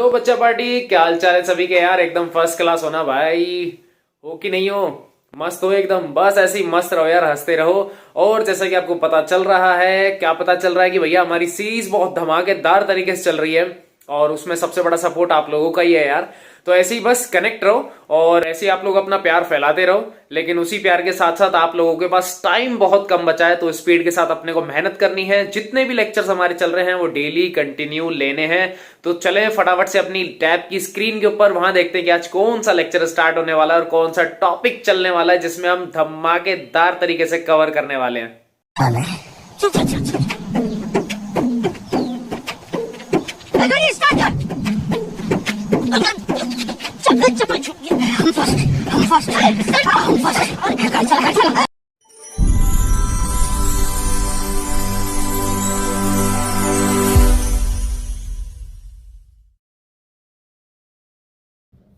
Hello बच्चा party, क्या हाल चाल है सभी के यार। एकदम फर्स्ट क्लास होना भाई। हो कि नहीं हो? मस्त हो एकदम। बस ऐसे ही मस्त रहो यार, हंसते रहो। और जैसा कि आपको पता चल रहा है, क्या पता चल रहा है कि भैया हमारी सीरीज बहुत धमाकेदार तरीके से चल रही है और उसमें सबसे बड़ा सपोर्ट आप लोगों का ही है यार। तो ऐसे ही बस कनेक्ट रहो और ऐसे ही आप लोग अपना प्यार फैलाते रहो। लेकिन उसी प्यार के साथ साथ आप लोगों के पास टाइम बहुत कम बचा है, तो स्पीड के साथ अपने को मेहनत करनी है। जितने भी लेक्चर्स हमारे चल रहे हैं वो डेली कंटिन्यू लेने हैं। तो चले फटाफट से अपनी टैब की स्क्रीन के ऊपर वहां देखते हैं कि आज कौन सा लेक्चर स्टार्ट होने वाला है और कौन सा टॉपिक चलने वाला है जिसमें हम धमाकेदार तरीके से कवर करने वाले हैं।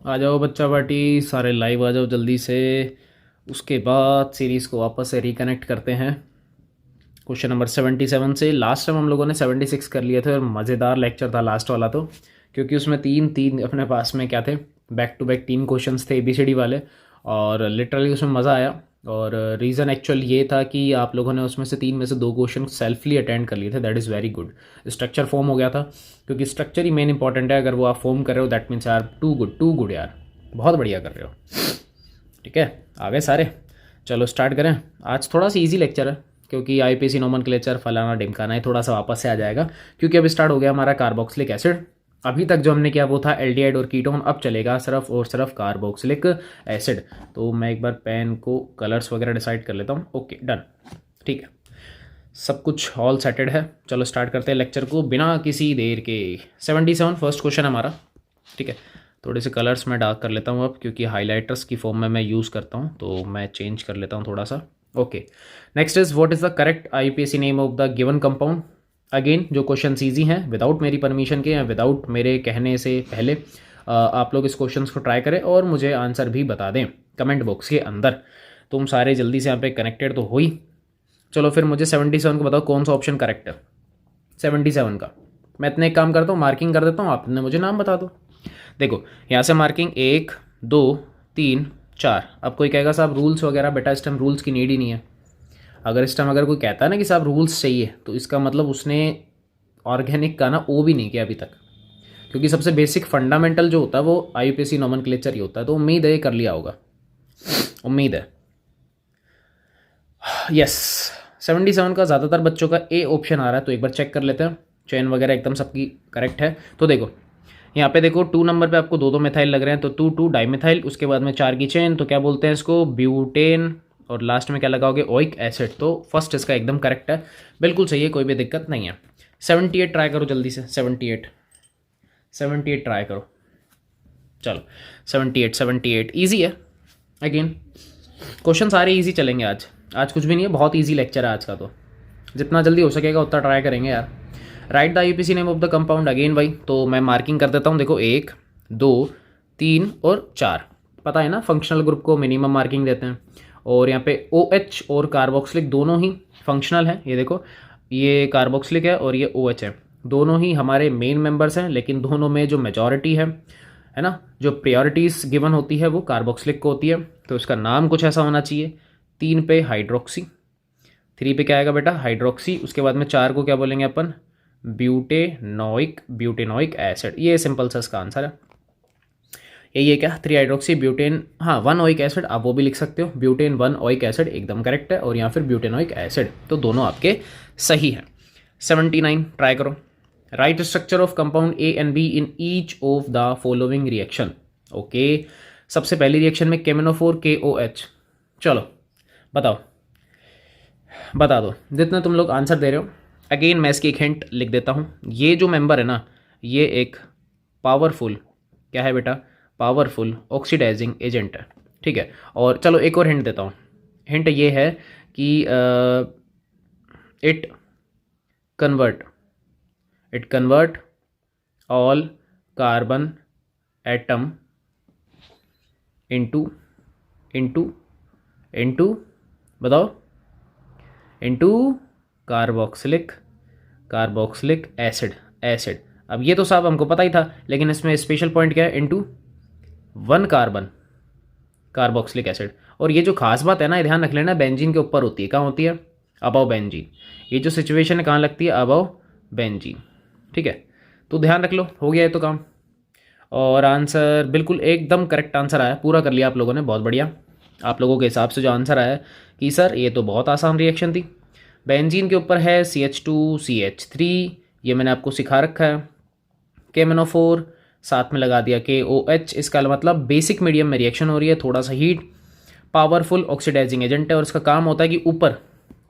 आ जाओ बच्चा पार्टी, सारे लाइव आ जाओ जल्दी से। उसके बाद सीरीज़ को वापस से रिकनेक्ट करते हैं क्वेश्चन नंबर 77 से। लास्ट टाइम हम लोगों ने 76 कर लिए थे और मज़ेदार लेक्चर था लास्ट वाला, तो क्योंकि उसमें तीन तीन अपने पास में क्या थे, बैक टू बैक 3 क्वेश्चंस थे ABCD वाले, और लिटरली उसमें मज़ा आया। और रीज़न एक्चुअल ये था कि आप लोगों ने उसमें से 3 में से 2 क्वेश्चन सेल्फली अटेंड कर लिए थे। That is very good. Structure form हो गया था, क्योंकि स्ट्रक्चर ही मेन इंपॉर्टेंट है। अगर वो आप फॉर्म कर रहे हो दैट मीन्स यार टू गुड यार, बहुत बढ़िया कर रहे हो। ठीक है, आ गए सारे। चलो स्टार्ट करें। आज थोड़ा सा इजी लेक्चर है, क्योंकि IPC नोमेनक्लेचर फलाना ढिमकाना है, थोड़ा सा वापस से आ जाएगा। क्योंकि अब स्टार्ट हो गया हमारा कार्बोक्सिलिक एसिड। अभी तक जो हमने किया वो था एल्डिहाइड और कीटोन, अब चलेगा सिर्फ और सिर्फ कार्बोक्सिलिक एसिड। तो मैं एक बार पेन को कलर्स वगैरह डिसाइड कर लेता हूँ। ओके डन, ठीक है, सब कुछ ऑल सेटेड है। चलो स्टार्ट करते हैं लेक्चर को बिना किसी देर के। 77 फर्स्ट क्वेश्चन हमारा। ठीक है, थोड़े से कलर्स मैं डार्क कर लेता हूँ अब, क्योंकि हाइलाइटर्स की फॉर्म में मैं यूज़ करता हूँ, तो मैं चेंज कर लेता हूँ थोड़ा सा। Okay, next is what is the correct IPC name of the given compound. Again जो क्वेश्चन ईजी हैं, विदाउट मेरी परमिशन के या विदाउट मेरे कहने से पहले आप लोग इस क्वेश्चन को ट्राई करें और मुझे आंसर भी बता दें कमेंट बॉक्स के अंदर। तुम सारे जल्दी से यहाँ पे कनेक्टेड तो हो ही। चलो फिर मुझे 77 को बताओ कौन सा ऑप्शन करेक्ट है 77 का। मैं इतने एक काम करता हूँ, मार्किंग कर देता हूँ, आपने मुझे नाम बता दो। देखो यहाँ से मार्किंग 1 2 3 4। अब कोई कहेगा साहब रूल्स वगैरह, बेटा इस टाइम रूल्स की नीड ही नहीं है। अगर इस टाइम अगर कोई कहता है ना कि साहब रूल्स चाहिए, तो इसका मतलब उसने ऑर्गेनिक का ना ओ भी नहीं किया अभी तक, क्योंकि सबसे बेसिक फंडामेंटल जो होता है वो IPC नोमेनक्लेचर ही होता है। तो उम्मीद है ये कर लिया होगा, उम्मीद है। यस, 77 का ज़्यादातर बच्चों का A ऑप्शन आ रहा है, तो एक बार चेक कर लेते हैं। चेन वगैरह एकदम सबकी करेक्ट है। तो देखो यहाँ पे देखो 2 नंबर पे आपको 2 मिथाइल लग रहे हैं, तो 2 डाइमिथाइल, उसके बाद में 4 की चेन, तो क्या बोलते हैं इसको, ब्यूटेन, और लास्ट में क्या लगाओगे, ओइक एसिड। तो फर्स्ट इसका एकदम करेक्ट है, बिल्कुल सही है, कोई भी दिक्कत नहीं है। 78 ट्राई करो जल्दी से। 78 ट्राई करो। चलो 78 ईजी है। अगेन क्वेश्चन सारे ईजी चलेंगे आज। आज कुछ भी नहीं है, बहुत ईजी लेक्चर है आज का, तो जितना जल्दी हो सकेगा उतना ट्राई करेंगे यार। Right the IPC name of the compound again भाई, तो मैं मार्किंग कर देता हूँ। देखो 1 2 3 और 4, पता है ना फंक्शनल ग्रुप को मिनिमम मार्किंग देते हैं। और यहाँ पे OH और कार्बोक्सिलिक दोनों ही फंक्शनल है। ये देखो, ये कार्बोक्सिलिक है और ये OH है, दोनों ही हमारे मेन मेंबर्स हैं, लेकिन दोनों में जो मेजॉरिटी है ना, जो प्रायोरिटीज़ गिवन होती है वो कार्बोक्सिलिक को होती है। तो इसका नाम कुछ ऐसा होना चाहिए। 3 पे हाइड्रोक्सी, 3 पे क्या आएगा बेटा, हाइड्रोक्सी। उसके बाद में 4 को क्या बोलेंगे अपन, ब्यूटेनोइक एसिड। ये सिंपल सा इसका आंसर है। यही है क्या, 3 हाइड्रोक्सी ब्यूटेन, हाँ 1 ओइक एसिड, आप वो भी लिख सकते हो, ब्यूटेन 1 ओइक एसिड एकदम करेक्ट है, और यहाँ फिर ब्यूटेनोइक एसिड, तो दोनों आपके सही हैं। 79 ट्राई करो। Right structure of compound A and B in each of the following reaction. Okay, सबसे पहली रिएक्शन में केमिनोफोर KOH। चलो बताओ, बता दो जितने तुम लोग आंसर दे रहे हो। अगेन मैं इसकी एक हिंट लिख देता हूँ। ये जो मेंबर है ना, ये एक पावरफुल, क्या है बेटा, पावरफुल ऑक्सीडाइजिंग एजेंट है। ठीक है, और चलो एक और हिंट देता हूँ। हिंट ये है कि it convert all carbon atom into बताओ, इनटू कार्बोक्सिलिक एसिड। अब ये तो साहब हमको पता ही था, लेकिन इसमें स्पेशल पॉइंट क्या है, इनटू 1 कार्बन कार्बोक्सिलिक एसिड। और ये जो खास बात है ना, ध्यान रख लेना, बेंजीन के ऊपर होती है। कहाँ होती है? Above benzene. ये जो सिचुएशन है कहाँ लगती है? Above benzene. ठीक है, तो ध्यान रख लो, हो गया है तो काम। और आंसर बिल्कुल एकदम करेक्ट आंसर आया, पूरा कर लिया आप लोगों ने, बहुत बढ़िया। आप लोगों के हिसाब से जो आंसर आया कि सर ये तो बहुत आसान रिएक्शन थी। बेंजीन के ऊपर है CH2CH3, ये मैंने आपको सिखा रखा है। KMnO4 साथ में लगा दिया KOH, इसका मतलब बेसिक मीडियम में रिएक्शन हो रही है, थोड़ा सा हीट, पावरफुल ऑक्सीडाइजिंग एजेंट है, और इसका काम होता है कि ऊपर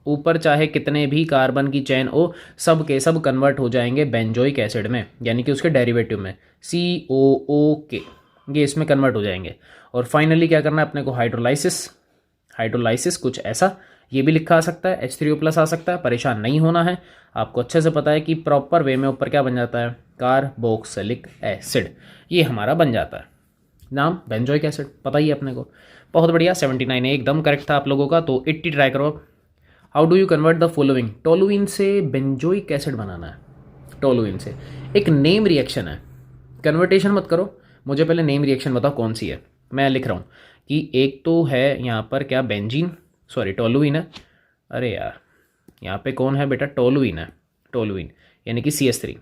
ऊपर चाहे कितने भी कार्बन की चेन हो, सब के सब कन्वर्ट हो जाएंगे बेंजोइक एसिड में, यानी कि उसके डेरिवेटिव में COOK, ये इसमें कन्वर्ट हो जाएंगे। और फाइनली क्या करना है अपने को? हाइड्रोलाइसिस। हाइड्रोलाइसिस कुछ ऐसा, ये भी लिखा आ सकता है, H3O+ आ सकता है, परेशान नहीं होना है। आपको अच्छे से पता है कि प्रॉपर वे में ऊपर क्या बन जाता है? कार्बोक्सिलिक एसिड, ये हमारा बन जाता है, नाम बेंजोइक एसिड, पता ही है अपने को। बहुत बढ़िया, 79 एकदम करेक्ट था आप लोगों का। तो 80 ट्राई करो अब। How do you convert the following? Toluene से बेंजोइक एसिड बनाना है। टोलुइन से एक नेम रिएक्शन है, कन्वर्टेशन मत करो, मुझे पहले नेम रिएक्शन बताओ कौन सी है। मैं लिख रहा हूँ कि एक तो है यहाँ पर क्या, बेंजीन, सॉरी टोलुइन है। अरे यार, यहाँ पे कौन है बेटा? टोलुइन है, टोलुइन यानी कि CH3।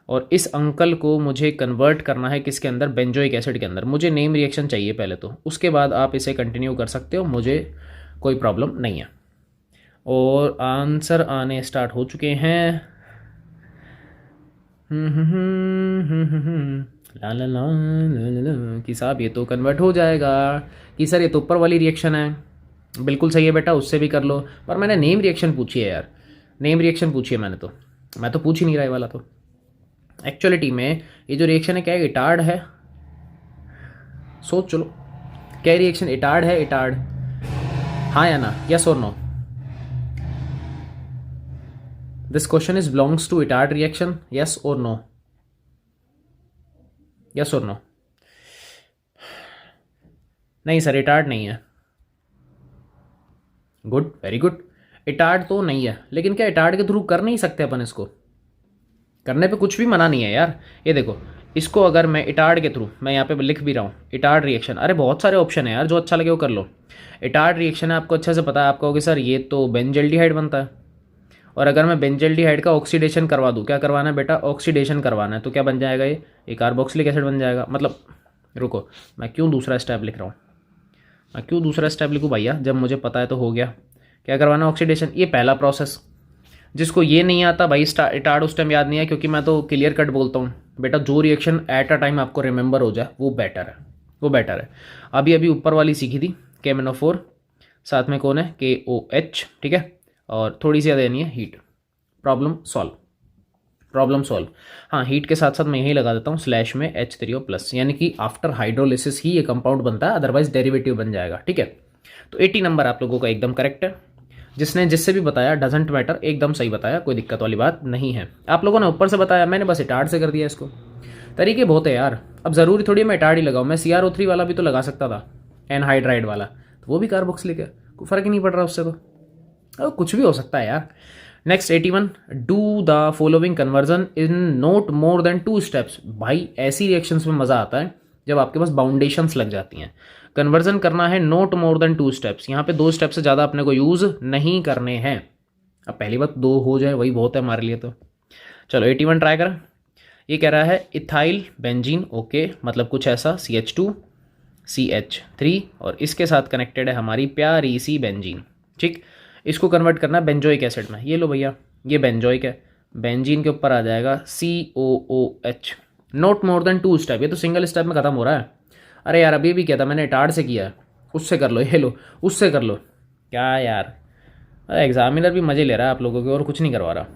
और इस अंकल को मुझे कन्वर्ट करना है किसके अंदर? बेंजोइक एसिड के अंदर। मुझे नेम रिएक्शन चाहिए पहले तो, उसके बाद आप इसे कंटिन्यू कर सकते हो, मुझे कोई प्रॉब्लम नहीं है। और आंसर आने स्टार्ट हो चुके हैं। ला ला ला ला ला कि साहब ये तो कन्वर्ट हो जाएगा, कि सर ये तो ऊपर वाली रिएक्शन है। बिल्कुल सही है बेटा, उससे भी कर लो, पर मैंने नेम रिएक्शन पूछी है यार, नेम रिएक्शन पूछी है मैंने तो, मैं तो पूछ ही नहीं रहा वाला। तो एक्चुअलिटी में ये जो रिएक्शन है क्या है? इटार्ड है। सोच चलो, क्या रिएक्शन इटार्ड है? इटार्ड, हाँ या ना? यस और no? This question is belongs to इटार्ड रिएक्शन, यस और नो? यस और नो? नहीं सर, इटार्ड नहीं है। Good, very good. इटार्ड तो नहीं है, लेकिन क्या इटार्ड के थ्रू कर नहीं सकते अपन? इसको करने पे कुछ भी मना नहीं है यार। ये देखो, इसको अगर मैं इटार्ड के थ्रू, मैं यहाँ पे लिख भी रहा हूँ इटार्ड रिएक्शन, अरे बहुत सारे ऑप्शन है यार, जो अच्छा लगे वो कर लो। इटार्ड रिएक्शन है, आपको अच्छे से पता है, आप कहोगे सर ये तो बेंजल्डिहाइड बनता है, और अगर मैं बेंजल्डिहाइड का ऑक्सीडेशन करवा दूँ, क्या करवाना है बेटा? ऑक्सीडेशन करवाना है, तो क्या बन जाएगा? ये कार्बोक्सिलिक एसिड बन जाएगा। मतलब रुको, मैं क्यों दूसरा स्टेप लिख रहा हूँ? मैं क्यों दूसरा स्टेप लिखूँ भैया, जब मुझे पता है तो हो गया। क्या करवाना? ऑक्सीडेशन। ये पहला प्रोसेस। जिसको ये नहीं आता भाई, इटार्ड उस टाइम याद नहीं है, क्योंकि मैं तो क्लियर कट बोलता हूँ बेटा, जो रिएक्शन एट अ टाइम आपको रिमेंबर हो जाए वो बेटर है, वो बेटर है। अभी अभी ऊपर वाली सीखी थी, KMnO4, साथ में कौन है? KOH, ठीक है, और थोड़ी सी ज़्यादा यानी है heat. Problem solve, problem solve. हाँ, हीट के साथ साथ मैं यही लगा देता हूँ स्लैश में H3O+, यानी कि आफ्टर हाइड्रोलिसिस ही ये कंपाउंड बनता है, अदरवाइज डेरिवेटिव बन जाएगा। ठीक है, तो 80 नंबर आप लोगों का एकदम करेक्ट है। जिसने जिससे भी बताया डजेंट मैटर, एकदम सही बताया, कोई दिक्कत वाली बात नहीं है। आप लोगों ने ऊपर से बताया, मैंने बस इटार्ड से कर दिया इसको। तरीके बहुत है यार, अब ज़रूरी थोड़ी मैं इटार्ड ही लगाऊँ, मैं CrO3 वाला भी तो लगा सकता था, एनहाइड्राइड वाला, तो वो भी कार्बोक्सिलिक है, कोई फ़र्क ही नहीं पड़ रहा उससे। तो कुछ भी हो सकता है यार। Next 81, do the following conversion in not more than 2 steps. भाई ऐसी रिएक्शंस में मज़ा आता है जब आपके पास बाउंडेशंस लग जाती हैं। कन्वर्जन करना है नॉट मोर देन 2 स्टेप्स, यहाँ पे 2 स्टेप से ज़्यादा अपने को यूज़ नहीं करने हैं। अब पहली बात 2 हो जाए वही बहुत है हमारे लिए। तो चलो 81 ट्राई करें। ये कह रहा है इथाइल बेंजीन, ओके, मतलब कुछ ऐसा, CH2 CH3, और इसके साथ कनेक्टेड है हमारी प्यारी सी बेंजीन। ठीक, इसको कन्वर्ट करना है बेंजोइक एसिड में। ये लो भैया, ये बेंजोइक है, बेंजीन के ऊपर आ जाएगा COOH। Not more than 2 step, ये तो सिंगल स्टेप में खत्म हो रहा है। अरे यार अभी भी किया था मैंने, इटार्ड से किया है, उससे कर लो, ये लो उससे कर लो। क्या यार, एग्जामिनर भी मज़े ले रहा है आप लोगों के, और कुछ नहीं करवा रहा।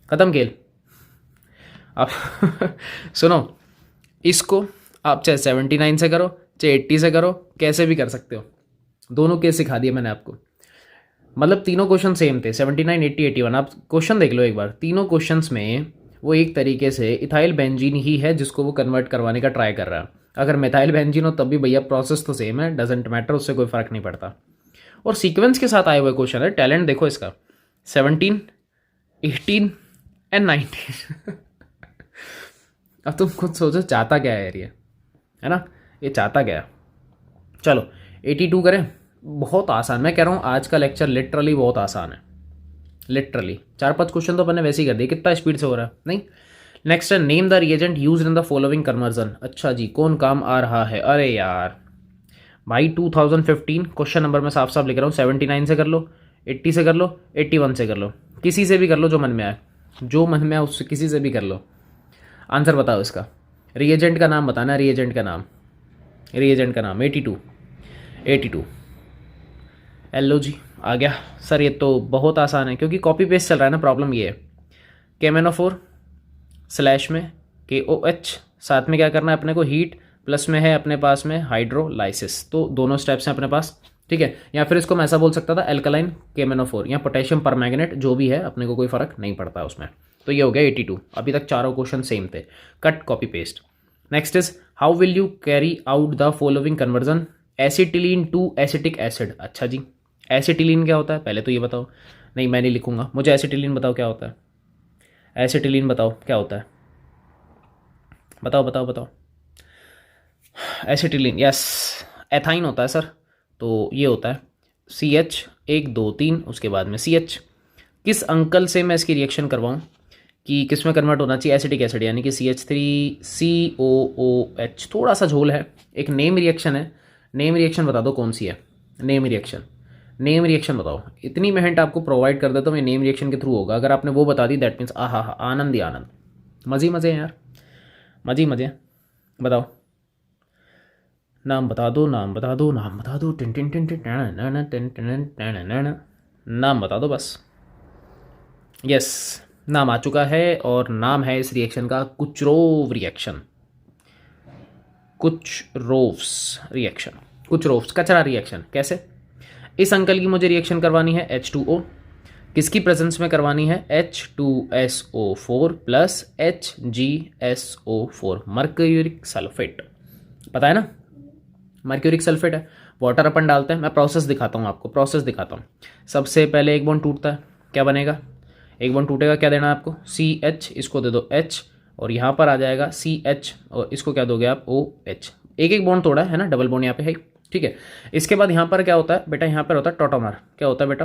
ख़त्म खेल। आप सुनो, इसको आप चाहे 79 से करो, चाहे 80 से करो, कैसे भी कर सकते हो। दोनों केस सिखा दिए मैंने आपको, मतलब तीनों क्वेश्चन सेम थे, 79, 80, 81। आप क्वेश्चन देख लो एक बार, तीनों क्वेश्चंस में वो एक तरीके से इथाइल बेंजीन ही है जिसको वो कन्वर्ट करवाने का ट्राई कर रहा है। अगर मिथाइल बेंजीन हो तब भी भैया प्रोसेस तो सेम है, डजेंट मैटर, उससे कोई फ़र्क नहीं पड़ता। और सीक्वेंस के साथ आए हुए क्वेश्चन है, टैलेंट देखो इसका, 17, 18 एंड 19 अब तुम खुद सोचो चाहता क्या है यार ये, है ना, ये चाहता क्या है। चलो 82 करें। बहुत आसान, मैं कह रहा हूँ आज का लेक्चर लिटरली बहुत आसान है, लिटरली 4-5 क्वेश्चन तो मैंने वैसे ही कर दिए, कितना स्पीड से हो रहा है नहीं। नेक्स्ट है name the reagent use in the following conversion. अच्छा जी, कौन काम आ रहा है, अरे यार भाई 2015 क्वेश्चन नंबर मैं साफ साफ लिख रहा हूँ, 79 से कर लो, 80 से कर लो, 81 से कर लो, किसी से भी कर लो जो मन में आए, जो मन में आए उससे किसी से भी कर लो। आंसर बताओ इसका, रिएजेंट का नाम बताना, रिएजेंट का नाम, रिएजेंट का नाम 82, 82। एलो जी आ गया सर, ये तो बहुत आसान है क्योंकि कॉपी पेस्ट चल रहा है ना, प्रॉब्लम ये है। केमेनोफोर स्लैश में KOH, साथ में क्या करना है अपने को, हीट, प्लस में है अपने पास में हाइड्रोलाइसिस, तो दोनों स्टेप्स हैं अपने पास, ठीक है। या फिर इसको मैं ऐसा बोल सकता था एल्कलाइन केमेनोफोर या पोटेशियम परमैंगनेट, जो भी है अपने को कोई फर्क नहीं पड़ता उसमें। तो ये हो गया 82, अभी तक चारों क्वेश्चन सेम थे, cut copy paste. Next is how will you carry out the following conversion, acetylene to acetic acid. अच्छा जी, एसिटिलीन क्या होता है पहले तो ये बताओ, नहीं मैं नहीं लिखूंगा, मुझे एसिटिलीन बताओ क्या होता है, एसिटिलीन बताओ क्या होता है, बताओ बताओ बताओ। एसिटिलीन, यस एथाइन होता है सर, तो ये होता है CH1 2 3, उसके बाद में CH। किस अंकल से मैं इसकी रिएक्शन करवाऊँ कि किस में कन्वर्ट होना चाहिए, एसिटिक एसिड, यानी कि CH3COOH, थोड़ा सा झोल है, एक नेम रिएक्शन है, नेम रिएक्शन बता दो कौन सी है, नेम रिएक्शन, नेम रिएक्शन बताओ। इतनी मैं हिंट आपको प्रोवाइड कर देता हूँ, ये नेम रिएक्शन के थ्रू होगा, अगर आपने वो बता दी दैट मीन्स आहा हा आनंद ही आनंद, मज़े मज़े हैं यार, मज़े मज़े हैं। बताओ नाम बता दो, नाम बता दो, नाम बता दो, टिन टिन टिन टिन नाम बता दो बस। यस नाम आ चुका है और नाम है इस रिएक्शन का कुचरोव रिएक्शन, कुचरोव्स रिएक्शन, कुचरोव्स कचरा रिएक्शन। कैसे, इस अंकल की मुझे रिएक्शन करवानी है H2O, किसकी प्रेजेंस में करवानी है, H2SO4 plus HgSO4, mercuric sulphate, पता है ना मर्क्यूरिक सल्फेट है। वाटर अपन डालते हैं, मैं प्रोसेस दिखाता हूँ आपको, प्रोसेस दिखाता हूँ। सबसे पहले एक बॉन्ड टूटता है, क्या बनेगा, एक बॉन्ड टूटेगा, क्या देना है आपको, CH, इसको दे दो H, और यहाँ पर आ जाएगा CH, और इसको क्या दोगे आप OH, एक एक बॉन्ड तोड़ा है ना, डबल बॉन्ड यहाँ पे है, ठीक है। इसके बाद यहाँ पर क्या होता है बेटा, यहाँ पर होता है टोटोमर, क्या होता है बेटा,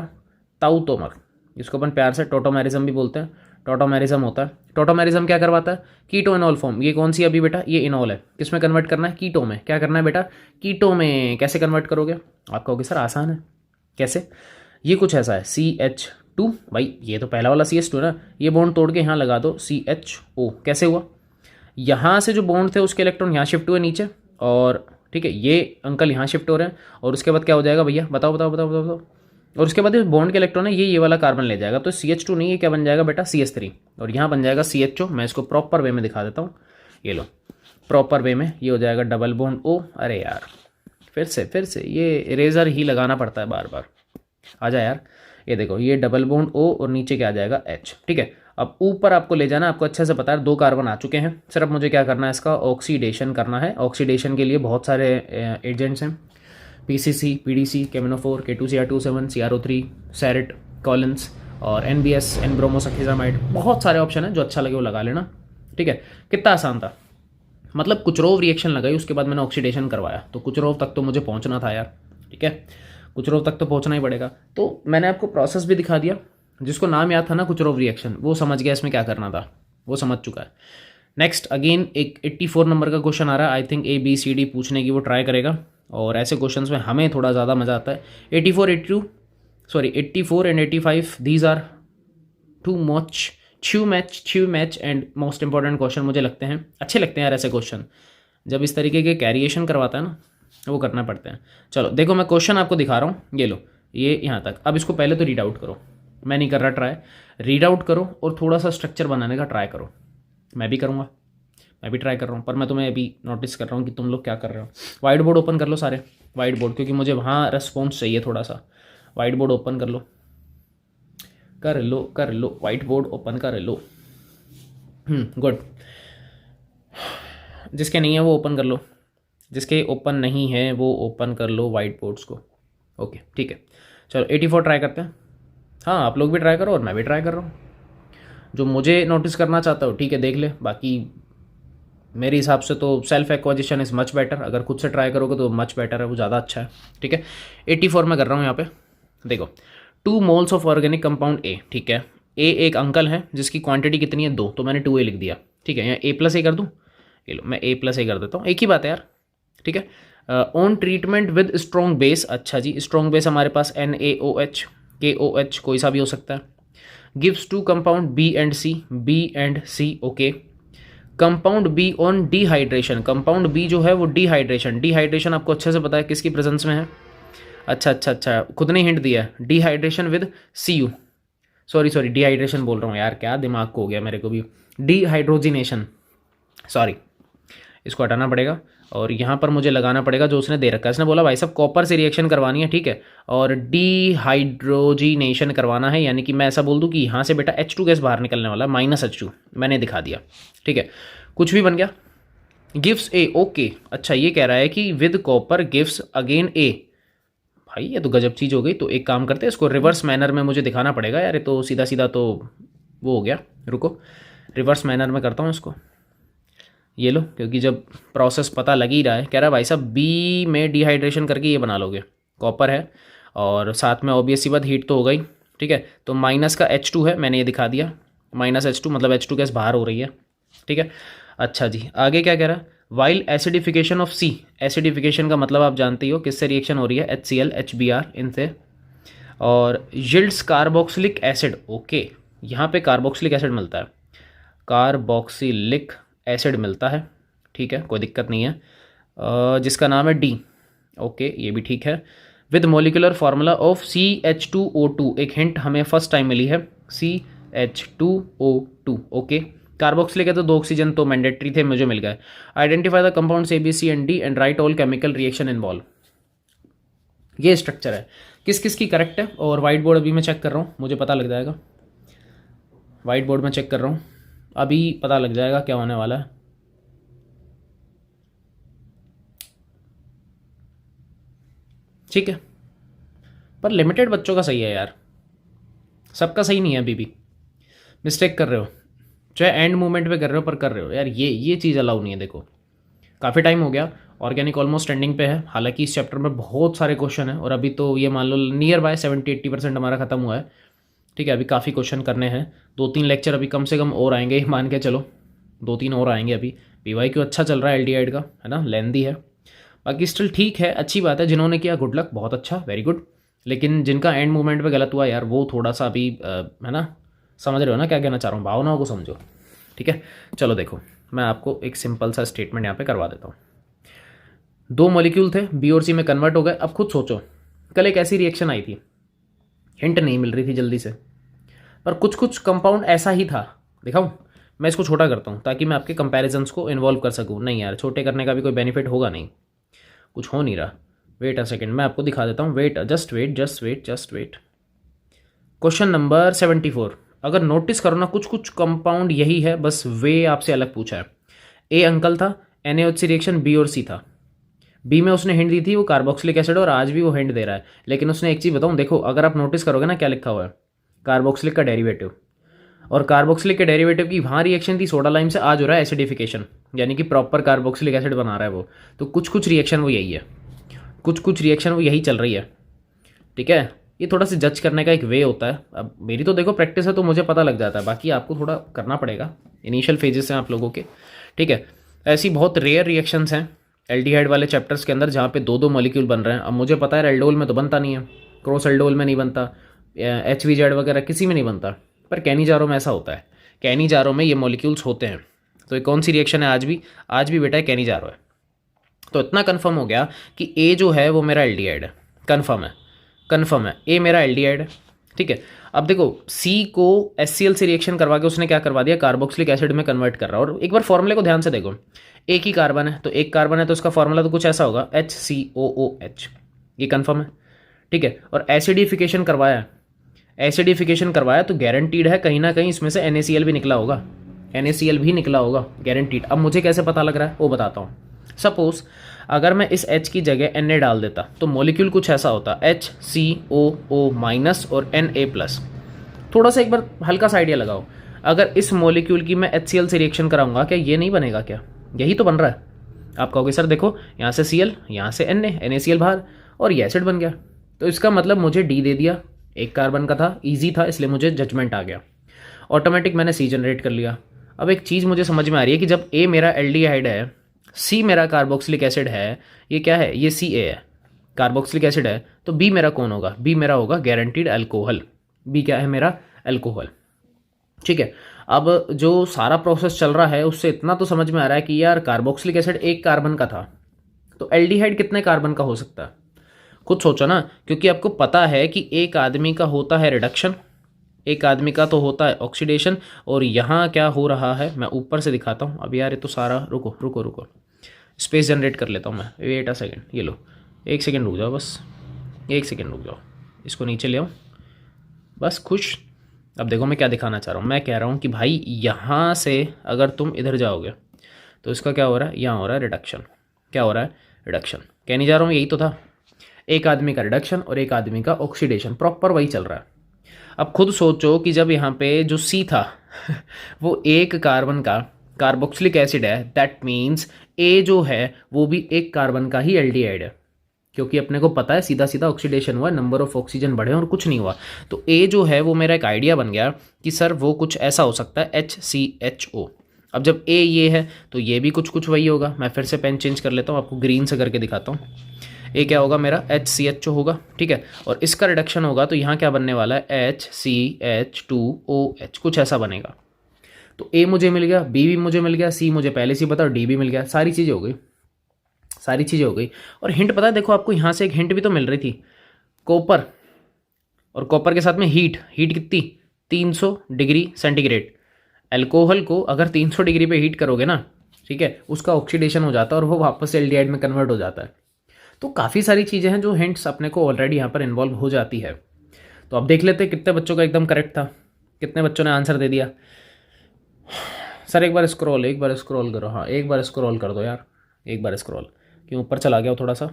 ताउतोमर, जिसको अपन प्यार से टोटोमेरिज्म भी बोलते हैं, टोटोमेरिज्म होता है। टोटोमेरिज्म क्या करवाता है, कीटो इनॉल फॉर्म, ये कौन सी अभी बेटा, ये इनॉल है, किसमें कन्वर्ट करना है, कीटो में, क्या करना है बेटा, कीटो में। कैसे कन्वर्ट करोगे, आप कहोगे सर आसान है, कैसे, ये कुछ ऐसा है CH2, भाई ये तो पहला वाला CH2 ना, ये बॉन्ड तोड़ के यहाँ लगा दो CHO, कैसे हुआ, यहाँ से जो बॉन्ड थे उसके इलेक्ट्रॉन यहाँ शिफ्ट हुए नीचे, और ठीक है ये अंकल यहाँ शिफ्ट हो रहे हैं, और उसके बाद क्या हो जाएगा भैया, बताओ बताओ बताओ बताओ बताओ, और उसके बाद बॉन्ड के इलेक्ट्रॉन है ये वाला कार्बन ले जाएगा, तो CH2 नहीं, ये क्या बन जाएगा बेटा CH3, और यहाँ बन जाएगा CHO। मैं इसको प्रॉपर वे में दिखा देता हूँ, ये लो प्रॉपर वे में, ये हो जाएगा डबल बॉन्ड O, अरे यार फिर से ये इरेजर ही लगाना पड़ता है बार बार, आ जा यार, ये देखो ये डबल बॉन्ड O और नीचे क्या आ जाएगा H, ठीक है। अब ऊपर आपको ले जाना, आपको अच्छे से पता है 2 कार्बन आ चुके हैं, सिर्फ मुझे क्या करना है, इसका ऑक्सीडेशन करना है। ऑक्सीडेशन के लिए बहुत सारे एजेंट्स हैं, PCC, PDC, केमिनोफोर, K2Cr27, CrO3, सैरिट, कॉलिन्स और NBS, एन ब्रोमोसल्फेटामाइड, बहुत सारे ऑप्शन हैं, जो अच्छा लगे वो लगा लेना, ठीक है। कितना आसान था, मतलब कुचरोव रिएक्शन लगाई, उसके बाद मैंने ऑक्सीडेशन करवाया, तो कुचरोव तक तो मुझे पहुंचना था यार, ठीक है, कुचरोव तक तो पहुंचना ही पड़ेगा। तो मैंने आपको प्रोसेस भी दिखा दिया, जिसको नाम याद था ना कुचरोव रिएक्शन, वो समझ गया इसमें क्या करना था, वो समझ चुका है। नेक्स्ट अगेन एक 84 नंबर का क्वेश्चन आ रहा है, आई थिंक ABCD पूछने की वो ट्राई करेगा, और ऐसे क्वेश्चंस में हमें थोड़ा ज़्यादा मज़ा आता है। 84 and 85 these are two match and most important question मुझे लगते हैं, अच्छे लगते हैं यार ऐसे क्वेश्चन, जब इस तरीके के कैरिएशन करवाता है ना वो करना पड़ते हैं। चलो देखो मैं क्वेश्चन आपको दिखा रहा हूँ, ये लो ये यहाँ तक, अब इसको पहले तो रीड आउट करो, मैं नहीं कर रहा ट्राई, रीड आउट करो और थोड़ा सा स्ट्रक्चर बनाने का ट्राई करो, मैं भी करूँगा, मैं भी ट्राई कर रहा हूँ, पर मैं तुम्हें अभी नोटिस कर रहा हूँ कि तुम लोग क्या कर रहे हो। वाइट बोर्ड ओपन कर लो सारे, वाइट बोर्ड, क्योंकि मुझे वहाँ रेस्पॉन्स चाहिए थोड़ा सा, वाइट बोर्ड ओपन कर लो कर लो वाइट बोर्ड ओपन कर लो, गुड। जिसके नहीं है वो ओपन कर लो, जिसके ओपन नहीं है वो ओपन कर लो वाइट बोर्ड्स को, ओके ठीक है। चलो 84 ट्राई करते हैं, हाँ आप लोग भी ट्राई करो और मैं भी ट्राई कर रहा हूँ। जो मुझे नोटिस करना चाहता हो ठीक है देख ले, बाकी मेरे हिसाब से तो self acquisition is much better. अगर खुद से ट्राई करोगे तो मच बेटर है, वो ज़्यादा अच्छा है। ठीक है 84 में कर रहा हूँ यहाँ पे। देखो 2 moles of organic compound A, ठीक है ए एक अंकल है जिसकी क्वांटिटी कितनी है 2, तो मैंने 2A लिख दिया। ठीक है यहाँ A+A कर दूँ, ये लो मैं A+A कर देता हूँ, एक ही बात है यार। ठीक है on treatment with strong base, अच्छा जी स्ट्रॉन्ग बेस हमारे पास NaOH, KOH कोई सा भी हो सकता है। Gives two compound B&C, okay. Compound B on dehydration, compound B जो है वो डिहाइड्रेशन आपको अच्छे से पता है किसकी प्रेजेंस में है। अच्छा खुद ने हिंट दिया है, dehydration with Cu, sorry dehydration बोल रहा हूँ यार, क्या दिमाग को हो गया मेरे को भी, डिहाइड्रोजिनेशन, सॉरी इसको हटाना पड़ेगा और यहाँ पर मुझे लगाना पड़ेगा जो उसने दे रखा है। इसने बोला भाई साहब कॉपर से रिएक्शन करवानी है, ठीक है, और डिहाइड्रोजिनेशन करवाना है, यानी कि मैं ऐसा बोल दूँ कि यहाँ से बेटा H2 गैस बाहर निकलने वाला है, -H2 मैंने दिखा दिया। ठीक है कुछ भी बन गया। गिव्स ए, ओके अच्छा ये कह रहा है कि विद कॉपर गिव्स अगेन ए, भाई ये तो गजब चीज़ हो गई। तो एक काम करते हैं इसको रिवर्स मैनर में मुझे दिखाना पड़ेगा यार, ये तो सीधा सीधा तो वो हो गया, रुको रिवर्स मैनर में करता हूँ इसको। ये लो, क्योंकि जब प्रोसेस पता लग ही रहा है, कह रहा है भाई साहब बी में डिहाइड्रेशन करके ये बना लोगे, कॉपर है और साथ में ऑब्वियस सी बात हीट तो हो गई। ठीक है तो माइनस का H2 है, मैंने ये दिखा दिया -H2 मतलब H2 गैस बाहर हो रही है। ठीक है अच्छा जी आगे क्या कह रहा है, while acidification of sea, acidification का मतलब आप जानते ही हो किससे रिएक्शन हो रही है, HCl HBr इनसे, और यील्ड्स कार्बोक्सिलिक एसिड, ओके यहाँ पे कार्बोक्सिलिक एसिड मिलता है, कार्बोक्सिलिक एसिड मिलता है। ठीक है कोई दिक्कत नहीं है, जिसका नाम है D, ओके ये भी ठीक है। With molecular formula of CH2O2, एक हिंट हमें फर्स्ट टाइम मिली है, CH2O2, ओके कार्बोक्सिलिक है तो 2 ऑक्सीजन तो मैंडेटरी थे, मुझे मिल गए। Identify the compounds ABC and D and right all chemical reaction involve, ये स्ट्रक्चर है। किस किस की करेक्ट है, और वाइट बोर्ड अभी मैं चेक कर रहा हूँ, मुझे पता लग जाएगा, वाइट बोर्ड में चेक कर रहा हूँ, अभी पता लग जाएगा क्या होने वाला है। ठीक है पर लिमिटेड बच्चों का सही है यार, सबका सही नहीं है, अभी भी मिस्टेक कर रहे हो, चाहे एंड मूवमेंट पे कर रहे हो पर कर रहे हो यार, ये चीज़ अलाउ नहीं है। देखो काफ़ी टाइम हो गया, ऑर्गेनिक ऑलमोस्ट एंडिंग पे है, हालांकि इस चैप्टर में बहुत सारे क्वेश्चन हैं और अभी तो ये मान लो नियर बाय 70-80% हमारा खत्म हुआ है। ठीक है अभी काफ़ी क्वेश्चन करने हैं, 2-3 लेक्चर अभी कम से कम और आएंगे, मान के चलो 2-3 और आएंगे। अभी PYQ अच्छा चल रहा है एल्डिहाइड का, है ना, लेंदी है, बाकी स्टिल ठीक है, अच्छी बात है, जिन्होंने किया गुड लक, बहुत अच्छा वेरी गुड, लेकिन जिनका एंड मूवमेंट पे गलत हुआ यार वो थोड़ा सा अभी है ना, समझ रहे हो ना क्या कहना चाह रहा हूँ, भावनाओं को समझो। ठीक है चलो देखो मैं आपको एक सिंपल सा स्टेटमेंट यहाँ पे करवा देता हूँ। 2 मॉलिक्यूल थे B और C में कन्वर्ट हो गए। अब खुद सोचो कल एक ऐसी रिएक्शन आई थी, हिंट नहीं मिल रही थी जल्दी से, पर कुछ कंपाउंड ऐसा ही था, दिखाऊं मैं इसको छोटा करता हूँ ताकि मैं आपके कंपैरिजन्स को इन्वॉल्व कर सकूँ। नहीं यार छोटे करने का भी कोई बेनिफिट होगा नहीं, कुछ हो नहीं रहा, वेट अ सेकेंड मैं आपको दिखा देता हूँ, wait just wait. Question number 74, अगर नोटिस करो ना कुछ कंपाउंड यही है, बस वे आपसे अलग पूछा है। ए अंकल था, NaOH रिएक्शन B और C था, B में उसने हिंट दी थी वो कार्बोक्सिलिक एसिड, और आज भी वो हिंट दे रहा है, लेकिन उसने एक चीज़ बताऊँ, देखो अगर आप नोटिस करोगे ना क्या लिखा हुआ है, कार्बोक्सिलिक का डेरिवेटिव, और कार्बोक्सिलिक के डेरिवेटिव की वहाँ रिएक्शन थी सोडा लाइम से, आज हो रहा है एसिडिफिकेशन, यानी कि प्रॉपर कार्बोक्सिलिक एसिड बना रहा है वो। तो कुछ रिएक्शन वो यही है, कुछ रिएक्शन वो यही चल रही है। ठीक है ये थोड़ा सा जज करने का एक वे होता है, अब मेरी तो देखो प्रैक्टिस है तो मुझे पता लग जाता है, बाकी आपको थोड़ा करना पड़ेगा, इनिशियल फेजेस हैं आप लोगों के। ठीक है ऐसी बहुत रेयर रिएक्शंस हैं एल्डिहाइड वाले चैप्टर्स के अंदर जहाँ पे 2-2 मॉलिक्यूल बन रहे हैं। अब मुझे पता है एल्डोल में तो बनता नहीं है, क्रॉस एल्डोल में नहीं बनता, HVZ वगैरह किसी में नहीं बनता, पर कैनिजारो में ऐसा होता है, कैनिजारो में ये मॉलिक्यूल्स होते हैं। तो ये कौन सी रिएक्शन है, आज भी बेटा कैनिजारो है। तो इतना कन्फर्म हो गया कि ए जो है वो मेरा एल्डिहाइड है, कन्फर्म है ए मेरा एल्डिहाइड है। ठीक है अब देखो C को HCl से रिएक्शन करवा के उसने क्या करवा दिया, कार्बोक्सिलिक एसिड में कन्वर्ट कर रहा है। और एक बार फॉर्मूले को ध्यान से देखो, एक ही कार्बन है तो एक कार्बन है तो उसका फॉर्मूला तो कुछ ऐसा होगा HCOOH, ये कन्फर्म है। ठीक है और एसिडिफिकेशन करवाया तो गारंटीड है कहीं ना कहीं इसमें से NaCl भी निकला होगा, गारंटीड। अब मुझे कैसे पता लग रहा है वो बताता हूँ। सपोज अगर मैं इस H की जगह Na डाल देता तो मॉलिक्यूल कुछ ऐसा होता, HCOO- और Na+। थोड़ा सा एक बार हल्का सा आइडिया लगाओ, अगर इस मॉलिक्यूल की मैं HCl से रिएक्शन कराऊंगा, क्या ये नहीं बनेगा? क्या यही तो बन रहा है? आप कहोगे सर देखो यहाँ से Cl, यहाँ से NaCl बाहर, और ये एसिड बन गया। तो इसका मतलब मुझे D दे दिया, एक कार्बन का था, ईजी था, इसलिए मुझे जजमेंट आ गया, ऑटोमेटिक मैंने C जनरेट कर लिया। अब एक चीज़ मुझे समझ में आ रही है कि जब A मेरा एल्डिहाइड है, C मेरा कार्बोक्सिलिक एसिड है, ये क्या है? ये Ca है, कार्बोक्सिलिक एसिड है, तो B मेरा कौन होगा? B मेरा होगा गारंटीड अल्कोहल। B क्या है मेरा? अल्कोहल। ठीक है, अब जो सारा प्रोसेस चल रहा है उससे इतना तो समझ में आ रहा है कि यार कार्बोक्सिलिक एसिड एक कार्बन का था, तो एल्डिहाइड कितने कार्बन का हो सकता है? खुद सोचो ना, क्योंकि आपको पता है कि एक आदमी का होता है रिडक्शन, एक आदमी का तो होता है ऑक्सीडेशन, और यहाँ क्या हो रहा है मैं ऊपर से दिखाता हूँ। अब यार ये तो सारा, रुको रुको रुको, स्पेस जनरेट कर लेता हूँ मैं, वेट अ सेकेंड, ये लो, एक सेकेंड रुक जाओ, बस एक सेकेंड रुक जाओ, इसको नीचे ले आओ, बस खुश। अब देखो मैं क्या दिखाना चाह रहा हूँ, मैं कह रहा हूँ कि भाई यहाँ से अगर तुम इधर जाओगे तो इसका क्या हो रहा है? यहाँ हो रहा है रिडक्शन। क्या हो रहा है? रिडक्शन। कह नहीं जा रहा हूँ, यही तो था, एक आदमी का रिडक्शन और एक आदमी का ऑक्सीडेशन, प्रॉपर वही चल रहा है। अब खुद सोचो कि जब यहाँ पे जो C था वो एक कार्बन का कार्बोक्सिलिक एसिड है, दैट मीन्स A जो है वो भी एक कार्बन का ही एल्डिहाइड है, क्योंकि अपने को पता है सीधा सीधा ऑक्सीडेशन हुआ, नंबर ऑफ ऑक्सीजन बढ़े और कुछ नहीं हुआ। तो A जो है वो मेरा एक आइडिया बन गया कि सर वो कुछ ऐसा हो सकता है HCHO। अब जब A ये है तो ये भी कुछ कुछ वही होगा। मैं फिर से पेन चेंज कर लेता हूँ, आपको ग्रीन से करके दिखाता हूँ। A क्या होगा मेरा? HCHO होगा, ठीक है, और इसका रिडक्शन होगा तो यहाँ क्या बनने वाला है? HCH2OH, कुछ ऐसा बनेगा। तो A मुझे मिल गया, B भी मुझे मिल गया, C मुझे पहले से पता और D भी मिल गया, सारी चीज़ें हो गई, सारी चीज़ें हो गई। और हिंट पता है, देखो आपको यहाँ से एक हिंट भी तो मिल रही थी, कॉपर, और कॉपर के साथ में हीट, हीट कितनी? 300 डिग्री सेंटीग्रेड। अल्कोहल को अगर 300 डिग्री पे हीट करोगे ना, ठीक है, उसका ऑक्सीडेशन हो जाता है और वो वापस से एल्डिहाइड में कन्वर्ट हो जाता है। तो काफ़ी सारी चीज़ें हैं जो हिंट्स अपने को ऑलरेडी यहाँ पर इन्वॉल्व हो जाती है। तो अब देख लेते हैं कितने बच्चों का एकदम करेक्ट था, कितने बच्चों ने आंसर दे दिया। सर एक बार स्क्रॉल करो, हाँ एक बार स्क्रॉल कर दो यार, एक बार स्क्रॉल, क्यों ऊपर चला गया थोड़ा सा।